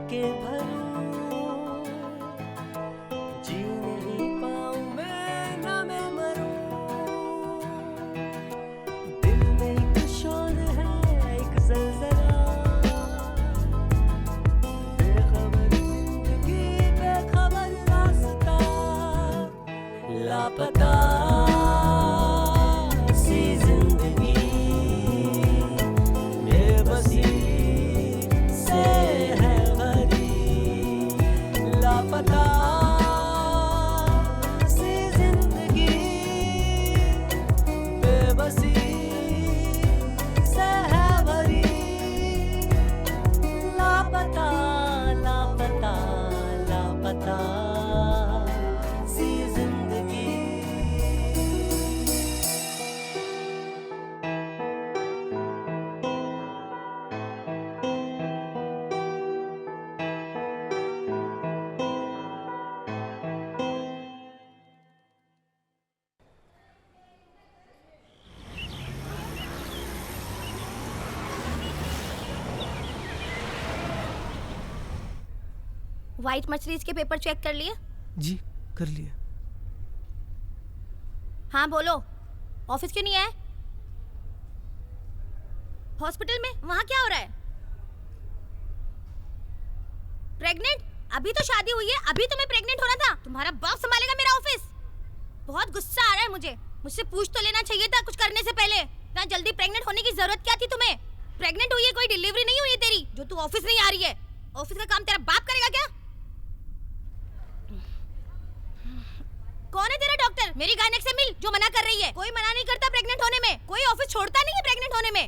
के भरूं, जी नहीं पाऊं मैं ना मैं मरूं, दिल में एक शोर है एक ज़लज़ला, बेखबर जिंदगी बेखबर रास्ता, लापता सी जिंदगी बेबसी से है भरी, लापता सी जिंदगी बेबसी से है भरी, लापता लापता लापता सी जिंदगी। व्हाइट मर्सिडीज के पेपर चेक कर लिए? जी कर लिया। हाँ बोलो, ऑफिस क्यों नहीं आए? हॉस्पिटल में वहाँ क्या हो रहा है? प्रेग्नेंट? अभी तो शादी हुई है, अभी तुम्हें प्रेग्नेंट होना था? तुम्हारा बाप संभालेगा मेरा ऑफिस? बहुत गुस्सा आ रहा है मुझे। मुझसे पूछ तो लेना चाहिए था कुछ करने से पहले। इतना जल्दी प्रेग्नेंट होने की जरूरत क्या थी तुम्हें? प्रेग्नेंट हुई है, कोई डिलीवरी नहीं हुई है तेरी जो तू ऑफिस नहीं आ रही है। ऑफिस का काम तेरा बाप करेगा क्या? कौन है तेरा डॉक्टर? मेरी गायनेक से मिल जो मना कर रही है। कोई मना नहीं करता प्रेग्नेंट होने में, कोई ऑफिस छोड़ता नहीं है प्रेग्नेंट होने में।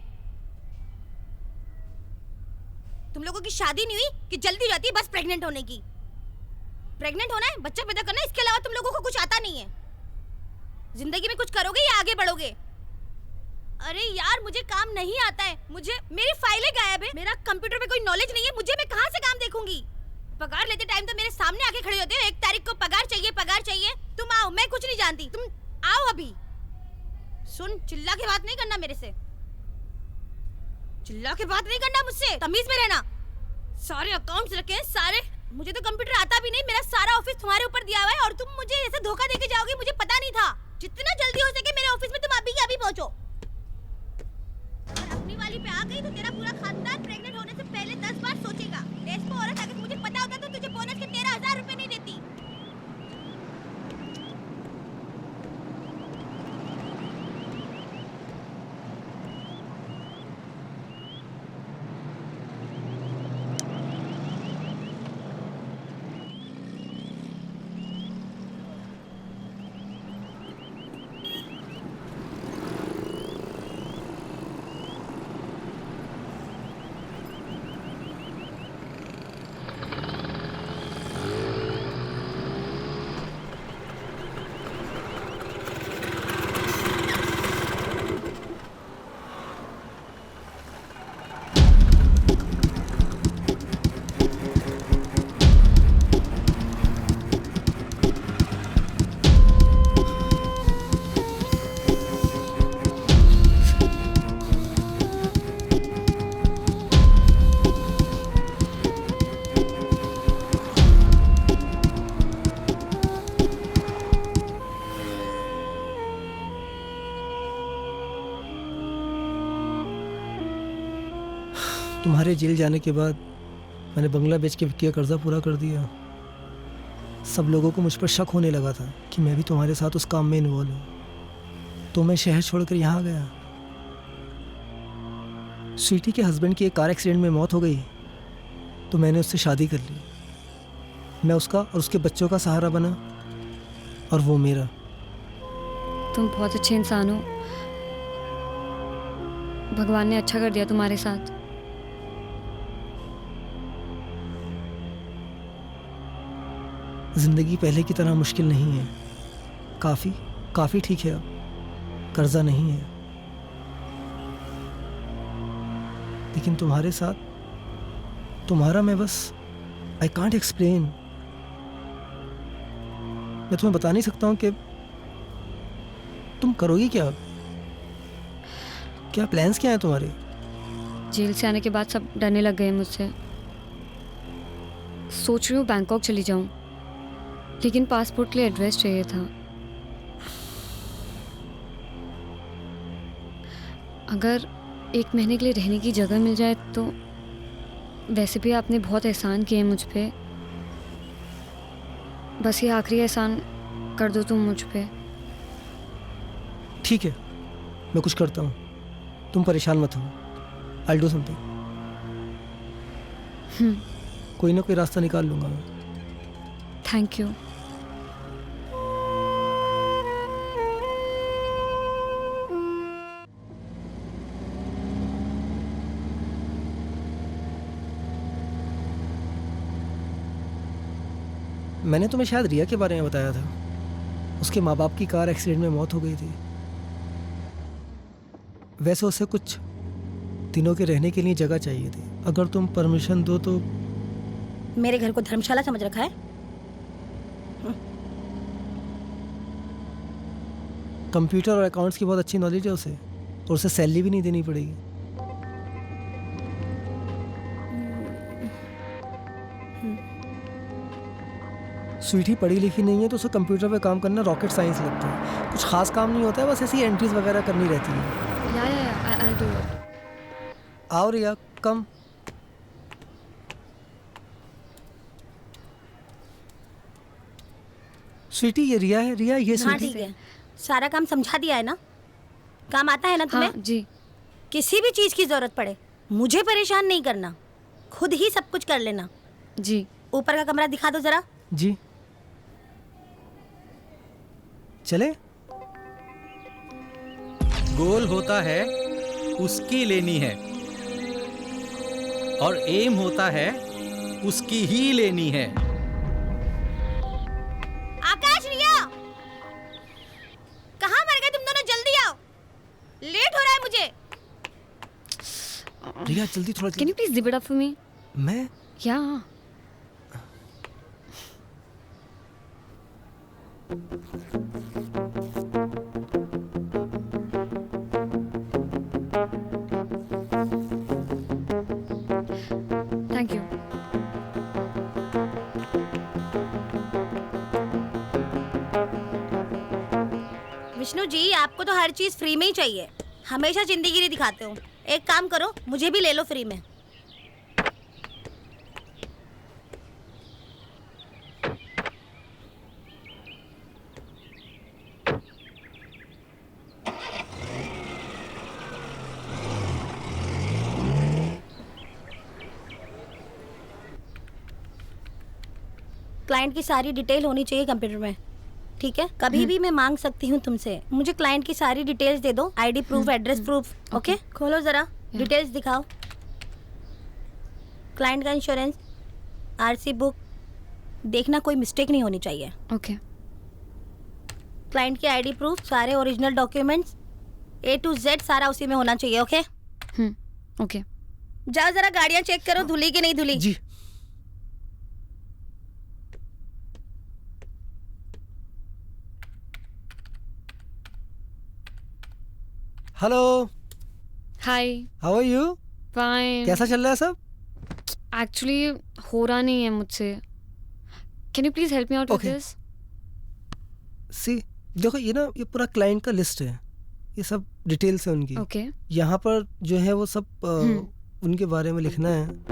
तुम लोगों की शादी नहीं हुई कि जल्दी हो जाती है बस प्रेग्नेंट होने की। प्रेग्नेंट होना है, बच्चा पैदा करना है, इसके अलावा तुम लोगों को कुछ आता नहीं है। जिंदगी में कुछ करोगे या आगे बढ़ोगे? अरे यार मुझे काम नहीं आता है, मुझे मेरी फाइलें गायब है, मेरा कंप्यूटर पे कोई नॉलेज नहीं है, मुझे मैं कहाँ से काम देखूंगी? पगार लेते टाइम तो मेरे सामने आके खड़े होते हो, 1 तारीख को पगार चाहिए पगार चाहिए। तुम आओ, मैं कुछ नहीं जानती, तुम आओ अभी। सुन, चिल्ला के बात नहीं करना मेरे से, चिल्ला के बात नहीं करना मुझसे, तमीज में रहना। सारे अकाउंट्स रखे हैं सारे, मुझे तो कंप्यूटर आता भी नहीं, मेरा सारा ऑफिस तुम्हारे ऊपर दिया हुआ है और तुम मुझे ऐसे धोखा देके जाओगे, मुझे पता नहीं था। जितना जल्दी हो सके मेरे ऑफिस में तुम अभी के अभी पहुंचो। अगर अपनी वाली पे आ गई तो तेरा पूरा खानदान प्रेग्नेंट होने से पहले 10 बार सोचेगा। देश को औरत, अगर मुझे पता होता तो तुझे बोनस के 13,000 रुपए नहीं देती। तुम्हारे जेल जाने के बाद मैंने बंगला बेच के विक्की का कर्जा पूरा कर दिया। सब लोगों को मुझ पर शक होने लगा था कि मैं भी तुम्हारे साथ उस काम में इन्वॉल्व हूँ, तो मैं शहर छोड़कर यहाँ गया। स्वीटी के हस्बैंड की एक कार एक्सीडेंट में मौत हो गई, तो मैंने उससे शादी कर ली। मैं उसका और उसके बच्चों का सहारा बना, और वो मेरा। तुम बहुत अच्छे इंसान हो, भगवान ने अच्छा कर दिया तुम्हारे साथ। जिंदगी पहले की तरह मुश्किल नहीं है, काफ़ी ठीक है अब, कर्जा नहीं है। लेकिन तुम्हारे साथ, तुम्हारा मैं बस आई कांट एक्सप्लेन। मैं तुम्हें बता नहीं सकता हूँ कि तुम करोगी क्या, क्या प्लान्स क्या हैं तुम्हारे। जेल से आने के बाद सब डरने लग गए मुझसे। सोच रही हूँ बैंकॉक चली जाऊँ, लेकिन पासपोर्ट के लिए एड्रेस चाहिए था। अगर 1 महीने के लिए रहने की जगह मिल जाए तो। वैसे भी आपने बहुत एहसान किए मुझ पे, बस ये आखिरी एहसान कर दो तुम मुझ पे। ठीक है, मैं कुछ करता हूँ, तुम परेशान मत हो। I'll do something। कोई ना कोई रास्ता निकाल लूँगा मैं। Thank you. मैंने तुम्हें शायद रिया के बारे में बताया था। उसके माँ बाप की कार एक्सीडेंट में मौत हो गई थी। वैसे उसे कुछ दिनों के रहने के लिए जगह चाहिए थी। अगर तुम परमिशन दो तो। मेरे घर को धर्मशाला समझ रखा है? कंप्यूटर और अकाउंट्स की बहुत अच्छी नॉलेज है उसे, और उसे सैलरी भी नहीं देनी पड़ेगी। स्वीटी पढ़ी लिखी नहीं है, तो उसे कंप्यूटर पे काम करना रॉकेट साइंस लगता है। कुछ खास काम नहीं होता है, बस ऐसी एंट्रीज वगैरह करनी रहती है। I'll do it। आओ रिया, कम। स्वीटी ये रिया है। रिया ये हाँ स्वीटी। ठीक है, सारा काम समझा दिया है ना? काम आता है ना तुम्हें? हाँ, जी। किसी भी चीज की जरूरत पड़े मुझे परेशान नहीं करना, खुद ही सब कुछ कर लेना। जी। ऊपर का कमरा दिखा दो जरा। जी चले। गोल होता है उसकी लेनी है, और एम होता है उसकी ही लेनी है। आकाश, रिया, कहाँ मर गए तुम दोनों? जल्दी आओ, लेट हो रहा है मुझे। रिया जल्दी, थोड़ा Can you please zip it up for me? मैं? Yeah। Thank you। Vishnu ji, आपको तो हर चीज फ्री में ही चाहिए, हमेशा जिंदगी दिखाते हो। एक काम करो, मुझे भी ले लो फ्री में। क्लाइंट की सारी डिटेल होनी चाहिए कंप्यूटर में, ठीक है? कभी भी मैं मांग सकती हूँ तुमसे। मुझे क्लाइंट की सारी डिटेल्स दे दो, ID proof, address proof. Okay, खोलो जरा, डिटेल्स दिखाओ। क्लाइंट का इंश्योरेंस, आरसी बुक, देखना कोई मिस्टेक नहीं होनी चाहिए। ओके। क्लाइंट की आईडी प्रूफ, सारे original documents A to Z सारा उसी में होना चाहिए। Okay okay. जाओ जरा गाड़ियाँ चेक करो, धुली की नहीं धुली। जी। Hello. Hi. How are you? Fine. कैसा चल रहा है सब? एक्चुअली हो रहा नहीं है मुझसे। Can you please help me out with Okay. This? See देखो, ये ना, ये पूरा क्लाइंट का लिस्ट है, ये सब डिटेल्स है उनकी। ओके। यहाँ पर जो है वो सब उनके बारे में लिखना है।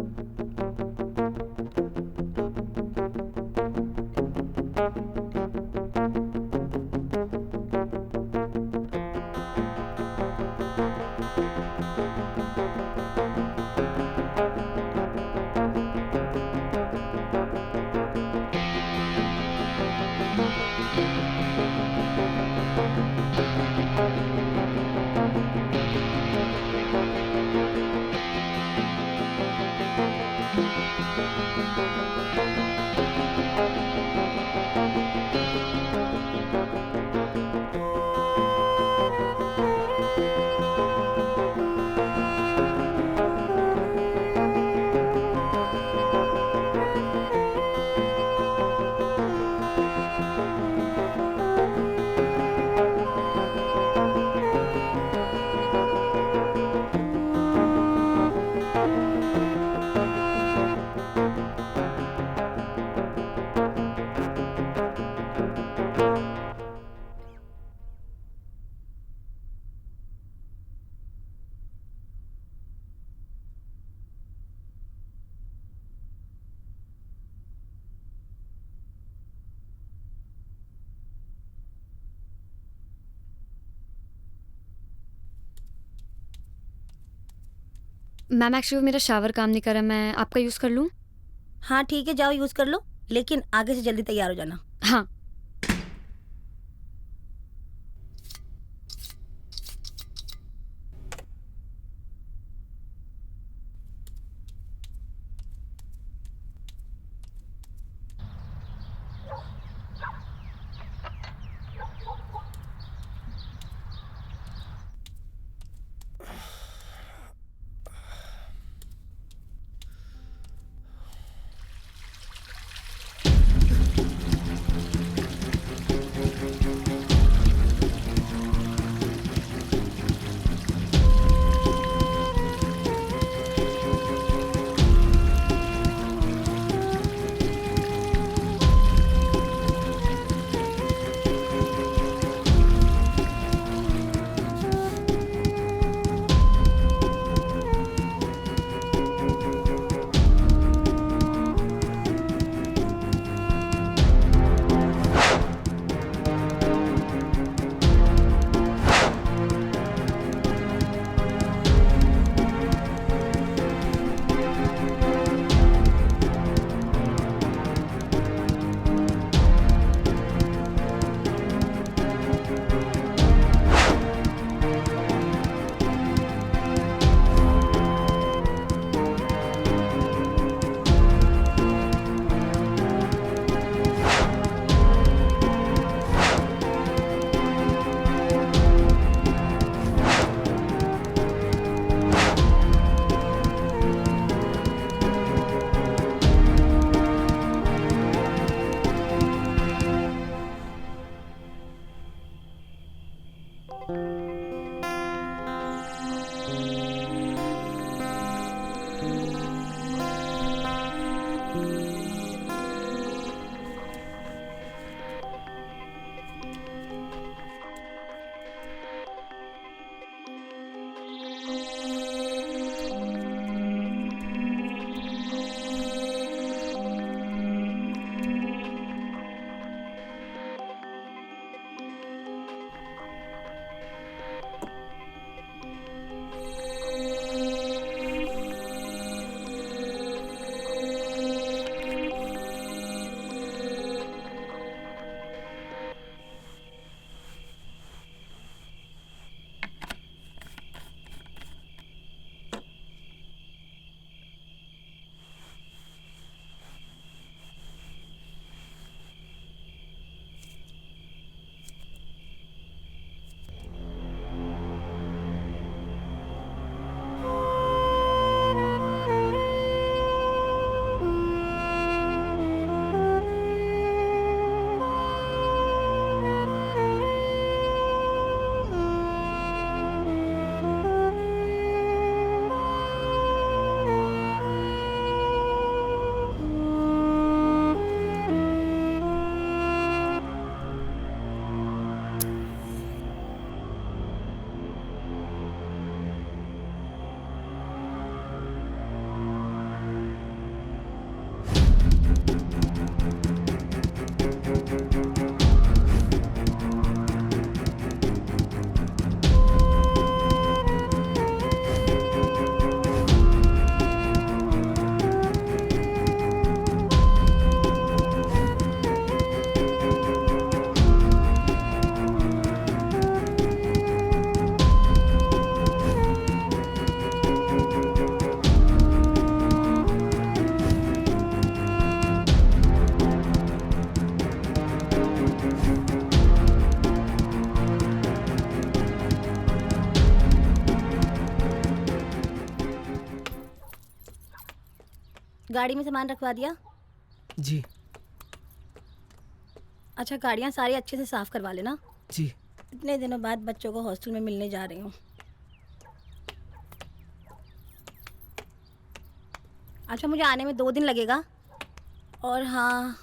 मैम एक्चुअली मेरा शावर काम नहीं कर रहा, मैं आपका यूज़ कर लूँ? हाँ ठीक है, जाओ यूज कर लो, लेकिन आगे से जल्दी तैयार हो जाना। हाँ। गाड़ी में सामान रखवा दिया? जी अच्छा, गाड़ियाँ सारी अच्छे से साफ करवा लेना। जी। इतने दिनों बाद बच्चों को हॉस्टल में मिलने जा रही हूँ। अच्छा, मुझे आने में 2 दिन लगेगा। और हाँ,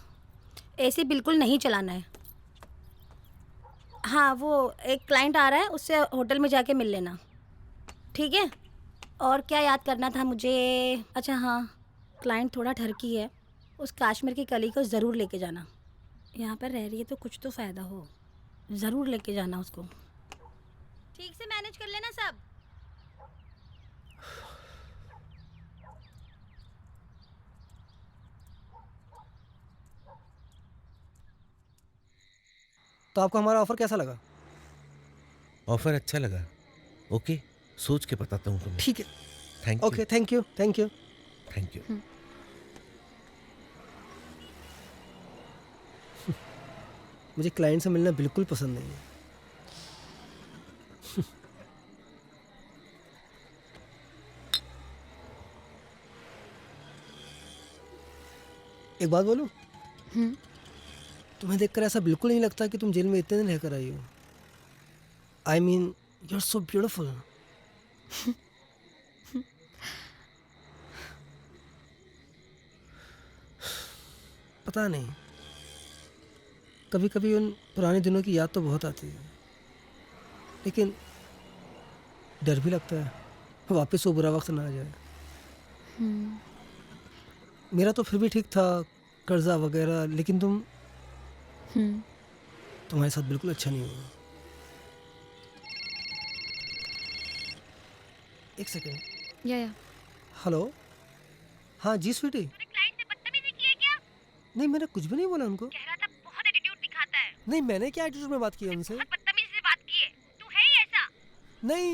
एसी बिल्कुल नहीं चलाना है। हाँ, वो एक क्लाइंट आ रहा है, उससे होटल में जाके मिल लेना, ठीक है? और क्या याद करना था मुझे? अच्छा हाँ, क्लाइंट थोड़ा ठरकी है, उस काश्मीर की कली को ज़रूर लेके जाना। यहाँ पर रह रही है तो कुछ तो फ़ायदा हो, ज़रूर लेके जाना उसको। ठीक से मैनेज कर लेना सब। तो आपको हमारा ऑफर कैसा लगा? ऑफर अच्छा लगा। ओके, सोच के बताता हूँ तुम्हें। ठीक है। Thank you. Okay, thank you thank you thank you. मुझे क्लाइंट से मिलना बिल्कुल पसंद नहीं है। एक बात बोलूं? तुम्हें देखकर ऐसा बिल्कुल नहीं लगता कि तुम जेल में इतने दिन रहकर आई हो। I mean, you are so beautiful. पता नहीं, कभी कभी उन पुराने दिनों की याद तो बहुत आती है, लेकिन डर भी लगता है वापस वो बुरा वक्त ना आ जाए। मेरा तो फिर भी ठीक था, कर्जा वगैरह, लेकिन तुम्हारे साथ बिल्कुल अच्छा नहीं हुआ। एक सेकंड। या हेलो। हाँ जी स्वीटी। नहीं, मैंने कुछ भी नहीं बोला उनको। कह रहा था बहुत एटीट्यूड दिखाता है। नहीं, मैंने क्या एटीट्यूड में बात की है उनसे? बहुत बदतमीजी से बात की है। तू है ही ऐसा। नहीं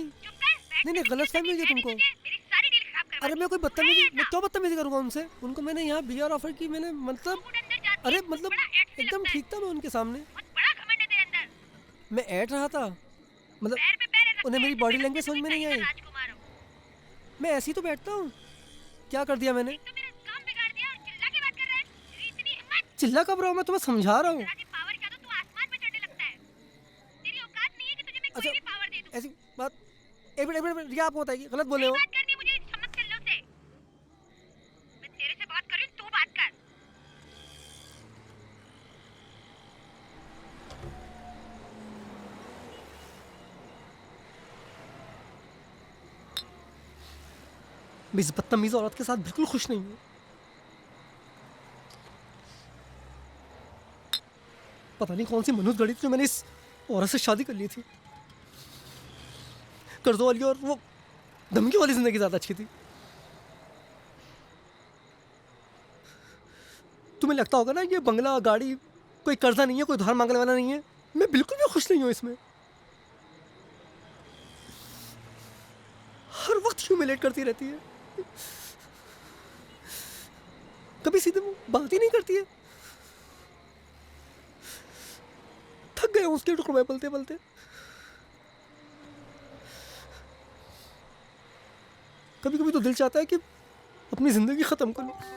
नहीं, गलतफहमी हुई है तुमको। मेरी सारी डील खराब करवा अरे मैं कोई बदतमीजी, मैं क्यों बदतमीजी करूंगा उनसे? उनको मैंने यहाँ बीआर ऑफर की, मैंने मतलब, अरे मतलब एकदम ठीक था मैं उनके सामने। मैं ऐड रहा था, मतलब उन्हें मेरी बॉडी लैंग्वेज समझ में नहीं आई। मैं ऐसे ही तो बैठता हूँ। क्या कर दिया मैंने? चिल्ला कब रहा हूँ? मैं तुम्हें समझा रहा हूँ। अच्छा, ऐसी बात एक मिनट रिया, आपको बताइए, गलत बोले हो। मैं इस बदतमीज औरत के साथ बिल्कुल खुश नहीं हूँ। पता नहीं कौन सी मनुष्य गढ़ी थी जो मैंने इस औरत से शादी कर ली थी। कर्जों वाली और वो धमकी वाली जिंदगी ज्यादा अच्छी थी। तुम्हें लगता होगा ना ये बंगला, गाड़ी कोई कर्जा नहीं है, कोई उधार मांगने वाला नहीं है। मैं बिल्कुल भी खुश नहीं हूँ इसमें। हर वक्त ह्यूमिलेट करती रहती है, कभी सीधे बात ही नहीं करती है। थक गए उसके टुकड़ों में पलते पलते। कभी कभी तो दिल चाहता है कि अपनी जिंदगी खत्म कर लूं।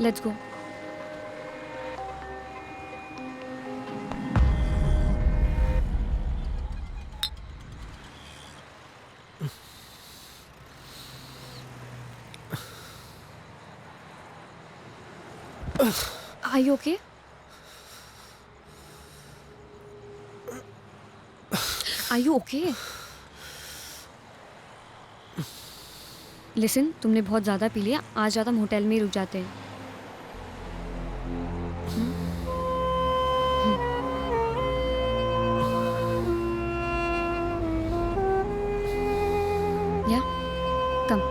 Let's go. Are you okay? Are you okay? Listen, तुमने बहुत ज़्यादा पी लिया. आज रात हम होटल में ही रुक जाते हैं. Yeah? Come.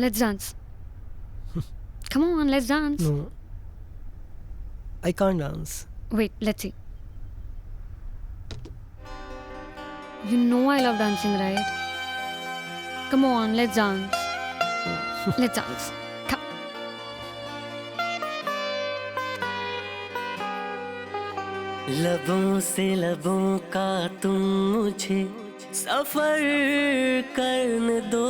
Let's dance. Come on, let's dance. No. I can't dance. Wait, let's see. You know I love dancing, right? Come on, let's dance. Let's dance. Come. लबों से लबों का तुम मुझे सफर करने दो,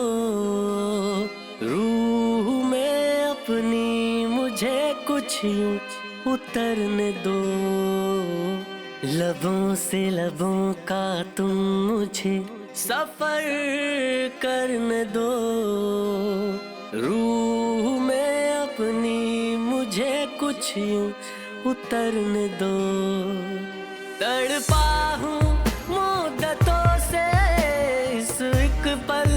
रूह में अपनी मुझे कुछ यूं उतरने दो. लबों से लबों का तुम मुझे सफर करने दो, रूह में अपनी मुझे कुछ यूं उतरने दो. तड़पा हूँ मुद्दतों से इस एक पल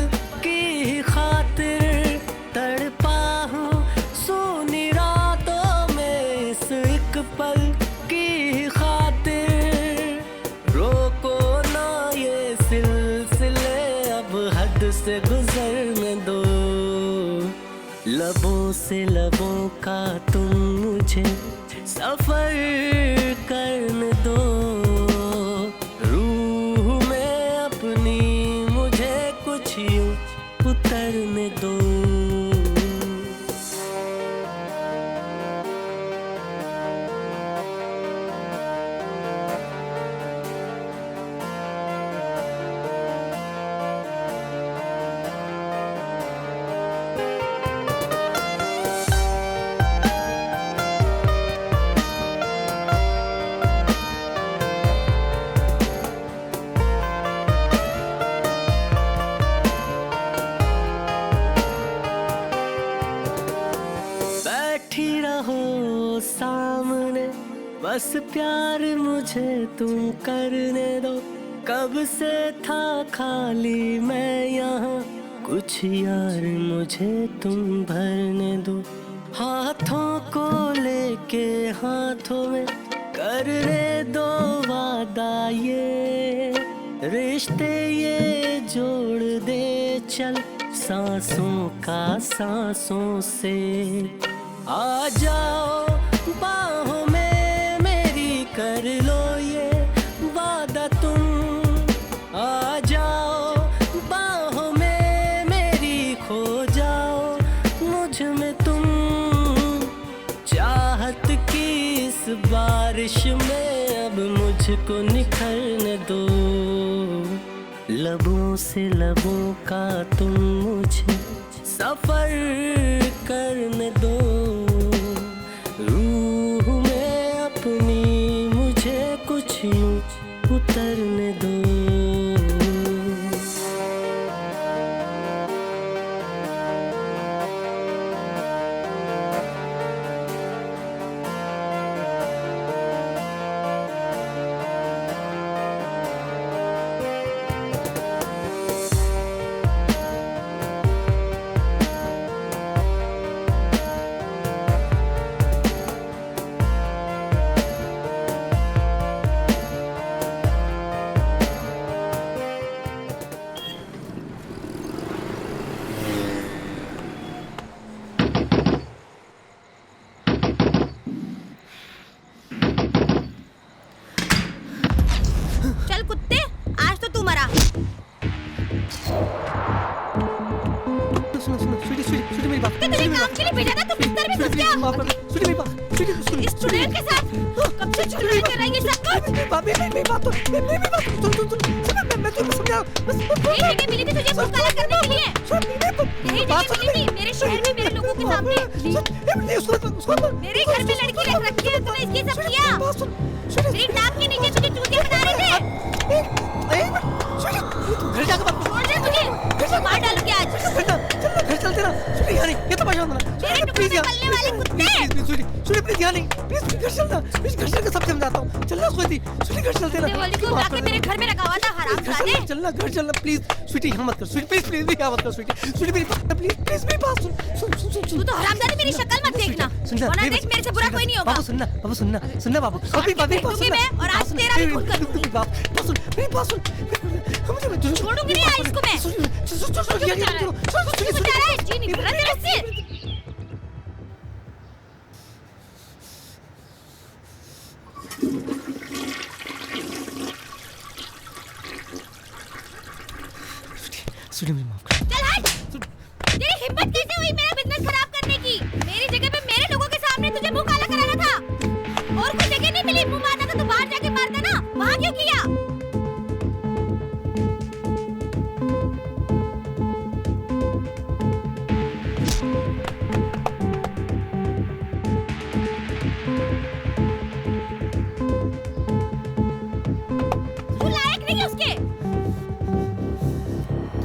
की खातिर, तड़पा हूँ सोनी रातों में इस एक पल की खातिर. रोको ना ये सिलसिले अब हद से गुजरने दो. लबों से लबों का तुम मुझे सफर करने दो, रूह में अपनी मुझे कुछ यूं उतरने दो. बैठी रहो सामने, बस प्यार मुझे तुम करने दो. कब से था खाली मैं यहाँ, कुछ यार मुझे तुम भरने दो. हाथों को लेके हाथों में करने दो वादा, ये रिश्ते ये जोड़ दे चल सांसों का सांसों से. आ जाओ बाहों में मेरी, कर लो ये वादा तुम. आ जाओ बाहों में मेरी, खो जाओ मुझ में तुम. चाहत की इस बारिश में अब मुझको निखरने दो. लबों से लबों का तुम मुझे सफर करने दो, रूह में अपनी मुझे कुछ यूं उतरने दो. सुनो सुनो, स्वीटी स्वीटी स्वीटी मेरी बात. काम के लिए भेजा था, तुम बिस्तर में घुस गया। इस चुड़ैल के साथ कब से चुड़ैल कर रही है सब कुछ? यही जगह मिली थी तुझे मुंह काला करने के लिए। यही जगह मिली थी मेरे शहर में मेरे लोगों के सामने। मेरे घर में लड़की रख रखी है, तूने इसके सब किया। मेरी नाक के नीचे तुझे चूतिया बना रहे थे। घर जाकर बात छोड़ दे मुझे, मार डालूंगी आज। घर चलते ना, सुनी यानी ये तो परेशान होना। मेरे टुकड़े में पलने वाले कुत्ते। सुनी प्लीज यानी, प्लीज घर चलना, प्लीज घर चलकर सब समझाता हूँ। चलना सुनी, सुनी घर चलते ना। वाली को जाके मेरे घर में रखा हुआ था हरामजादे। चलना घर चलना प्लीज, स्वीटी यहाँ मत कर, स्वीटी प्लीज प्लीज यहाँ मत कर, स्वीटी स्वीटी मेरी बात प्लीज प्लीज मेरी बात सुन। तू तो हरामजादे मेरी शक्ल मत देखना, वरना देख मेरे से बुरा कोई नहीं होगा। बाबू सुनना बाबू, अभी और आज तेरा भी खून करूंगी। मेरी बात सुन, छोड़ूंगी नहीं आज इसको मैं। जी नहीं भरा तेरे से। सुनी मुझे माफ कर। चल हट। तेरी हिम्मत कैसे हुई मेरा बिजनेस खराब करने की? मेरी जगह पे मेरे लोगों के सामने तुझे मुंह काला कराना था। और कोई जगह नहीं मिली मुंह मारना था तो बाहर जाके मारता ना, वहाँ क्यों किया? तू लायक नहीं है उसके।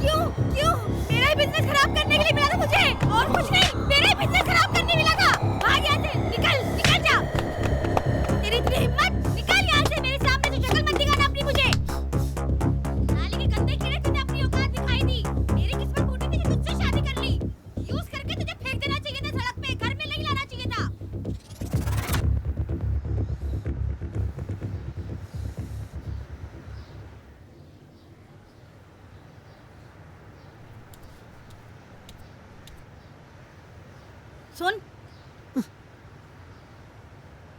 क्यों मेरा ही बिजनेस खराब करने के लिए मिला था मुझे, और कुछ नहीं। मेरा ही बिजनेस खराब करने मिला था। भाग यहाँ से, निकल जा। तेरी इतनी हिम्मत, निकल यहाँ से। मेरे सामने तो शक्ल मत दिखाना अपनी मुझे। नाली के गंदे कीड़े, तुझे अपनी औकात दिखाई दी। मेरी किस्मत फूटी थी कि तुझसे शादी कर ली। यूज करके तुझे फेंक देना चाहिए था सड़क पे, घर में नहीं लाना चाहिए था। सुन,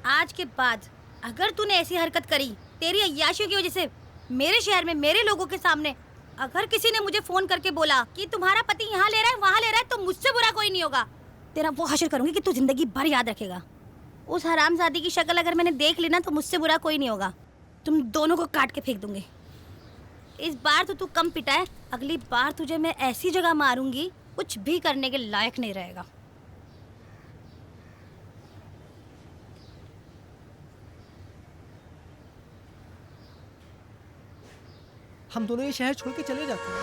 आज के बाद अगर तूने ऐसी हरकत करी तेरी अय्याशियों की वजह से मेरे शहर में मेरे लोगों के सामने, अगर किसी ने मुझे फोन करके बोला कि तुम्हारा पति यहाँ ले रहा है वहाँ ले रहा है, तो मुझसे बुरा कोई नहीं होगा। तेरा वो हश्र करूंगी कि तू जिंदगी भर याद रखेगा। उस हरामजादी की शक्ल अगर मैंने देख ली ना, तो मुझसे बुरा कोई नहीं होगा। तुम दोनों को काट के फेंक दूंगी। इस बार तो तू कम पिटा है, अगली बार तुझे मैं ऐसी जगह मारूंगी कुछ भी करने के लायक नहीं रहेगा। हम दोनों ये शहर छोड़ के चले जाते हैं।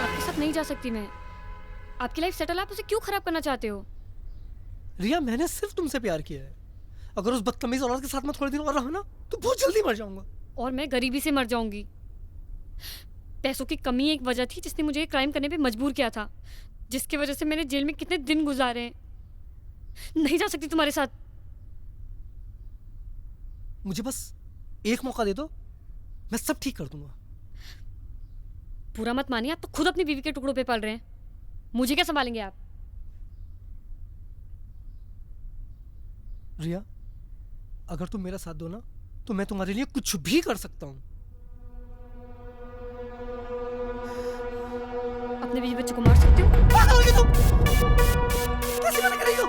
आपके साथ नहीं जा सकती मैं। आपकी लाइफ सेटल, आप उसे क्यों खराब करना चाहते हो? रिया, मैंने सिर्फ तुमसे प्यार किया है। अगर उस बदतमीज औरत के साथ मैं थोड़े दिन और रहा ना, तो बहुत जल्दी मर जाऊंगा। और मैं गरीबी से मर जाऊंगी। पैसों की कमी एक वजह थी जिसने मुझे क्राइम करने पे मजबूर किया था, जिसकी वजह से मैंने जेल में कितने दिन गुजारे हैं। नहीं जा सकती तुम्हारे साथ। मुझे बस एक मौका दे दो, मैं सब ठीक कर दूंगा। पूरा मत मानिए, आप तो खुद अपनी बीवी के टुकड़ों पे पल रहे हैं। मुझे क्या संभालेंगे आप? रिया, अगर तुम मेरा साथ दो ना, तो मैं तुम्हारे लिए कुछ भी कर सकता हूँ। अपने बीवी बच्चे को मार सकते हो? पागल हो गई तुम? कैसी बातें कर रही हो?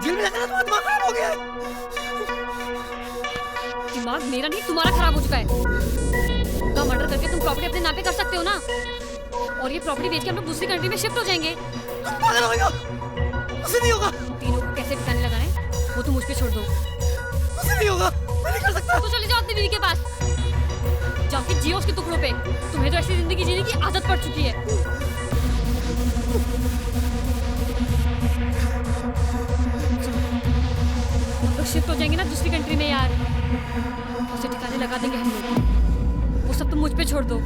जेल में जाकर तुम्हारा दिमाग खराब हो गया है। दिमाग मेरा नहीं, तुम्हारा खराब हो चुका है। तो मर्डर करके तुम प्रॉपर्टी अपने नाम पे कर सकते हो ना, और ये प्रॉपर्टी बेच के हम लोग दूसरी कंट्री में शिफ्ट हो जाएंगे। पागल हो गई हो? मुझसे नहीं होगा। तीनों को कैसे ठिकाने लगाना है वो तो मुझ पे छोड़ दो। मुझसे नहीं होगा, मैं नहीं कर सकता। तो चले जाओ अपनी बीवी के पास, जाके जियो उसके टुकड़ों पे। तुम्हें तो ऐसी जिंदगी जीने की आदत पड़ चुकी है। हम लोग शिफ्ट हो जाएंगे ना दूसरी कंट्री में यार, उसे ठिकाने लगा देंगे हम लोग। वो सब तुम मुझ पे छोड़ दो।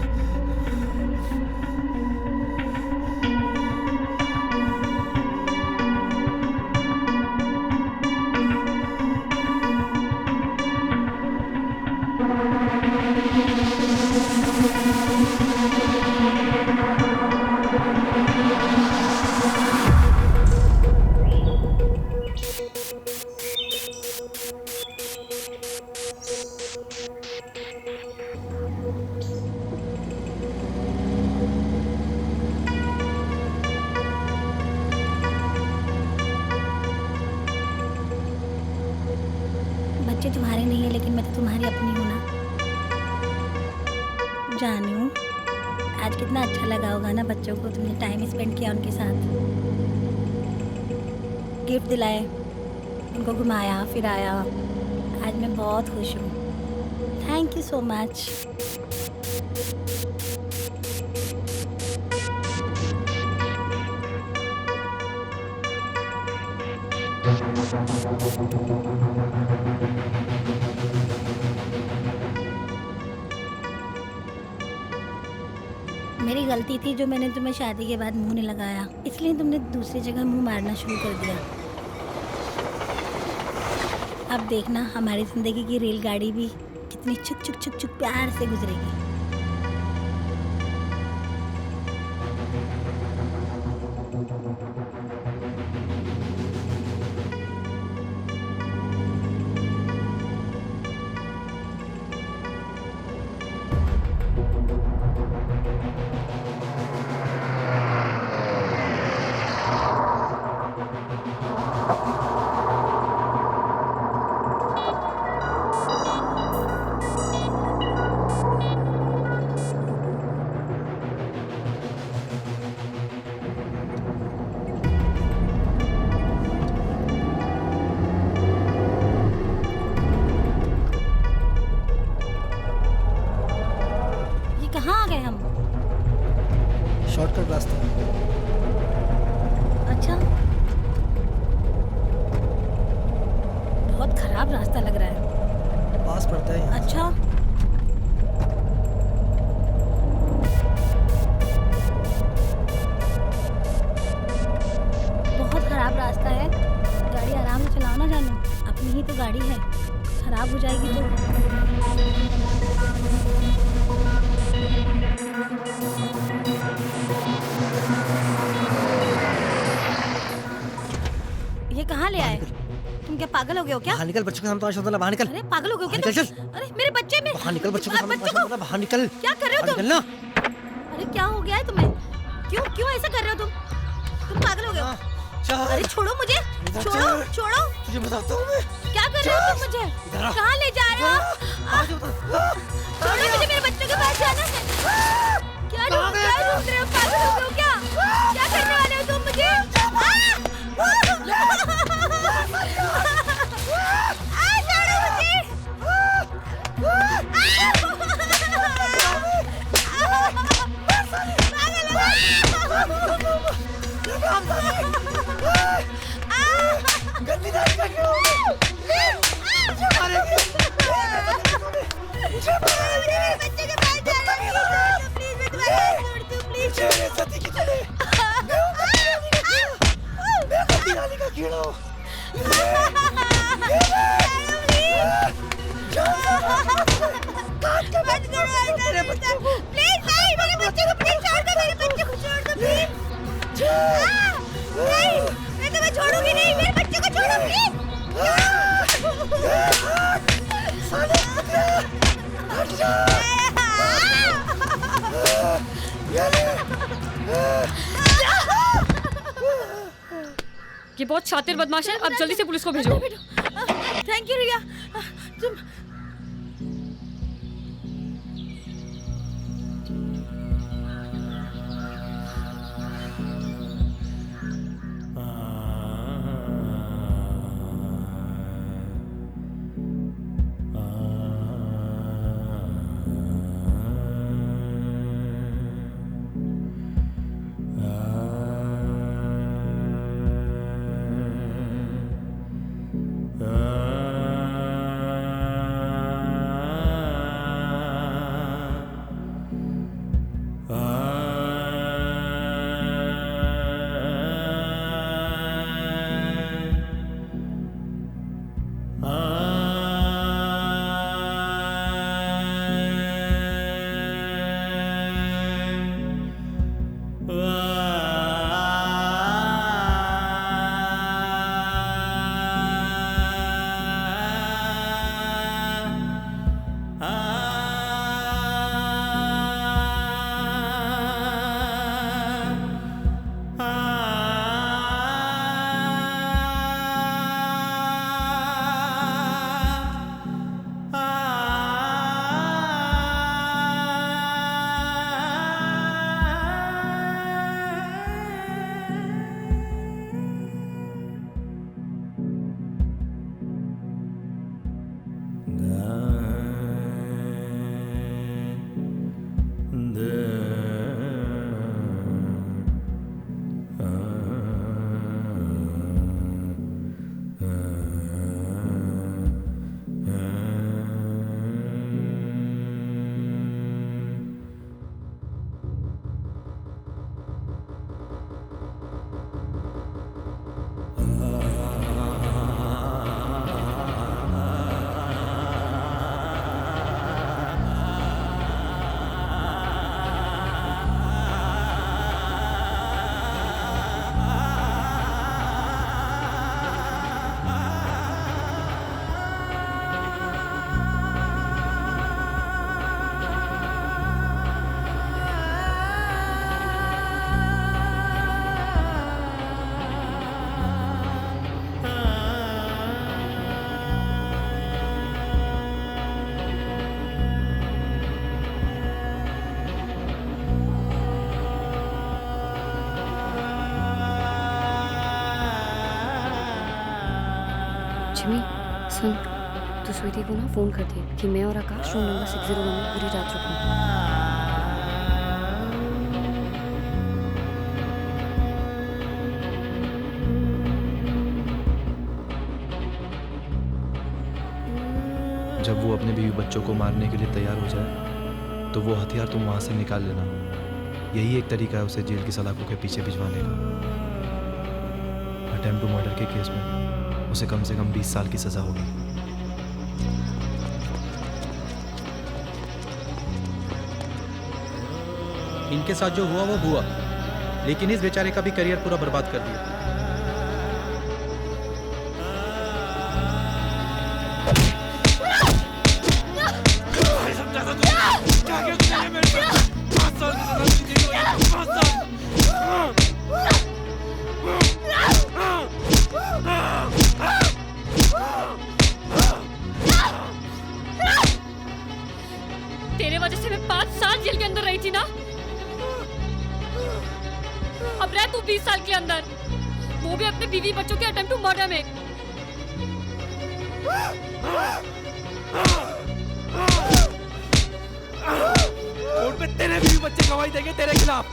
तुम्हारी अपनी हूँ ना। जानू, आज कितना अच्छा लगा होगा ना बच्चों को, तुमने टाइम स्पेंड किया उनके साथ, गिफ्ट दिलाए, उनको घुमाया फिराया। आज मैं बहुत खुश हूँ। Thank you so much. मेरी गलती थी जो मैंने तुम्हें शादी के बाद मुंह नहीं लगाया, इसलिए तुमने दूसरी जगह मुंह मारना शुरू कर दिया। अब देखना हमारी जिंदगी की रेलगाड़ी भी कितनी छुक छुक छुक छुक प्यार से गुजरेगी। कहाँ आ गए हम? शॉर्टकट रास्ता। अच्छा, बहुत खराब रास्ता लग रहा है। पास पड़ता है। अच्छा, बहुत खराब रास्ता है। गाड़ी आराम से चलाओ ना जानू, अपनी ही तो गाड़ी है, खराब हो जाएगी तो। ये कहाँ ले आए? तुम क्या पागल हो गए हो क्या? बाहर निकल, बच्चों के सामने तमाशा बाहर निकल। अरे पागल हो गए हो क्या? बाहर तुम? अरे मेरे बच्चे में बाहर निकल, बच्चों के सामने बच्चों तमाशा बाहर निकल। क्या कर रहे हो तुम? निकलना। अरे क्या हो गया है तुम्हें? क्यों ऐसा कर रहे हो तुम पागल हो गए हो? अरे छोड़ो मुझे, छोड़ो। तुझे बताता हूँ मैं। क्या कर रहे हो तुम मुझे? कहाँ ले जा रहे हो? छोड़ो मुझे, मेरे बच्चों के पास जाना है। क्या ढूंढ रहे हो? पागल हो गए हो क्या? क्या करने वाले हो तुम मुझे? छोड़ूंगी नहीं, मेरे बच्चे को छोड़ो प्लीज। ये बहुत शातिर बदमाश है, अब जल्दी से पुलिस को भेजो। थैंक यू रिया। तुम जिमी सुन, तू स्वीटी को ना फ़ोन कर दे कि मैं और आकाश रूम नंबर 601 में पूरी रात रुकूं। जब वो अपने बीवी बच्चों को मारने के लिए तैयार हो जाए तो वो हथियार तुम वहाँ से निकाल लेना। यही एक तरीका है उसे जेल की सलाखों के पीछे भिजवाने का। अटेम्प्ट टू मर्डर के केस में उसे कम से कम 20 साल की सज़ा होगी। इनके साथ जो हुआ वो हुआ, लेकिन इस बेचारे का भी करियर पूरा बर्बाद कर दिया। तेरे वजह से मैं 5 साल जेल के अंदर रही थी ना, अब रह तू 20 साल के अंदर, वो भी अपने बीवी बच्चों के अटेम्प्ट टू मर्डर में। कोर्ट में तेरे बीवी बच्चे गवाही देंगे तेरे खिलाफ।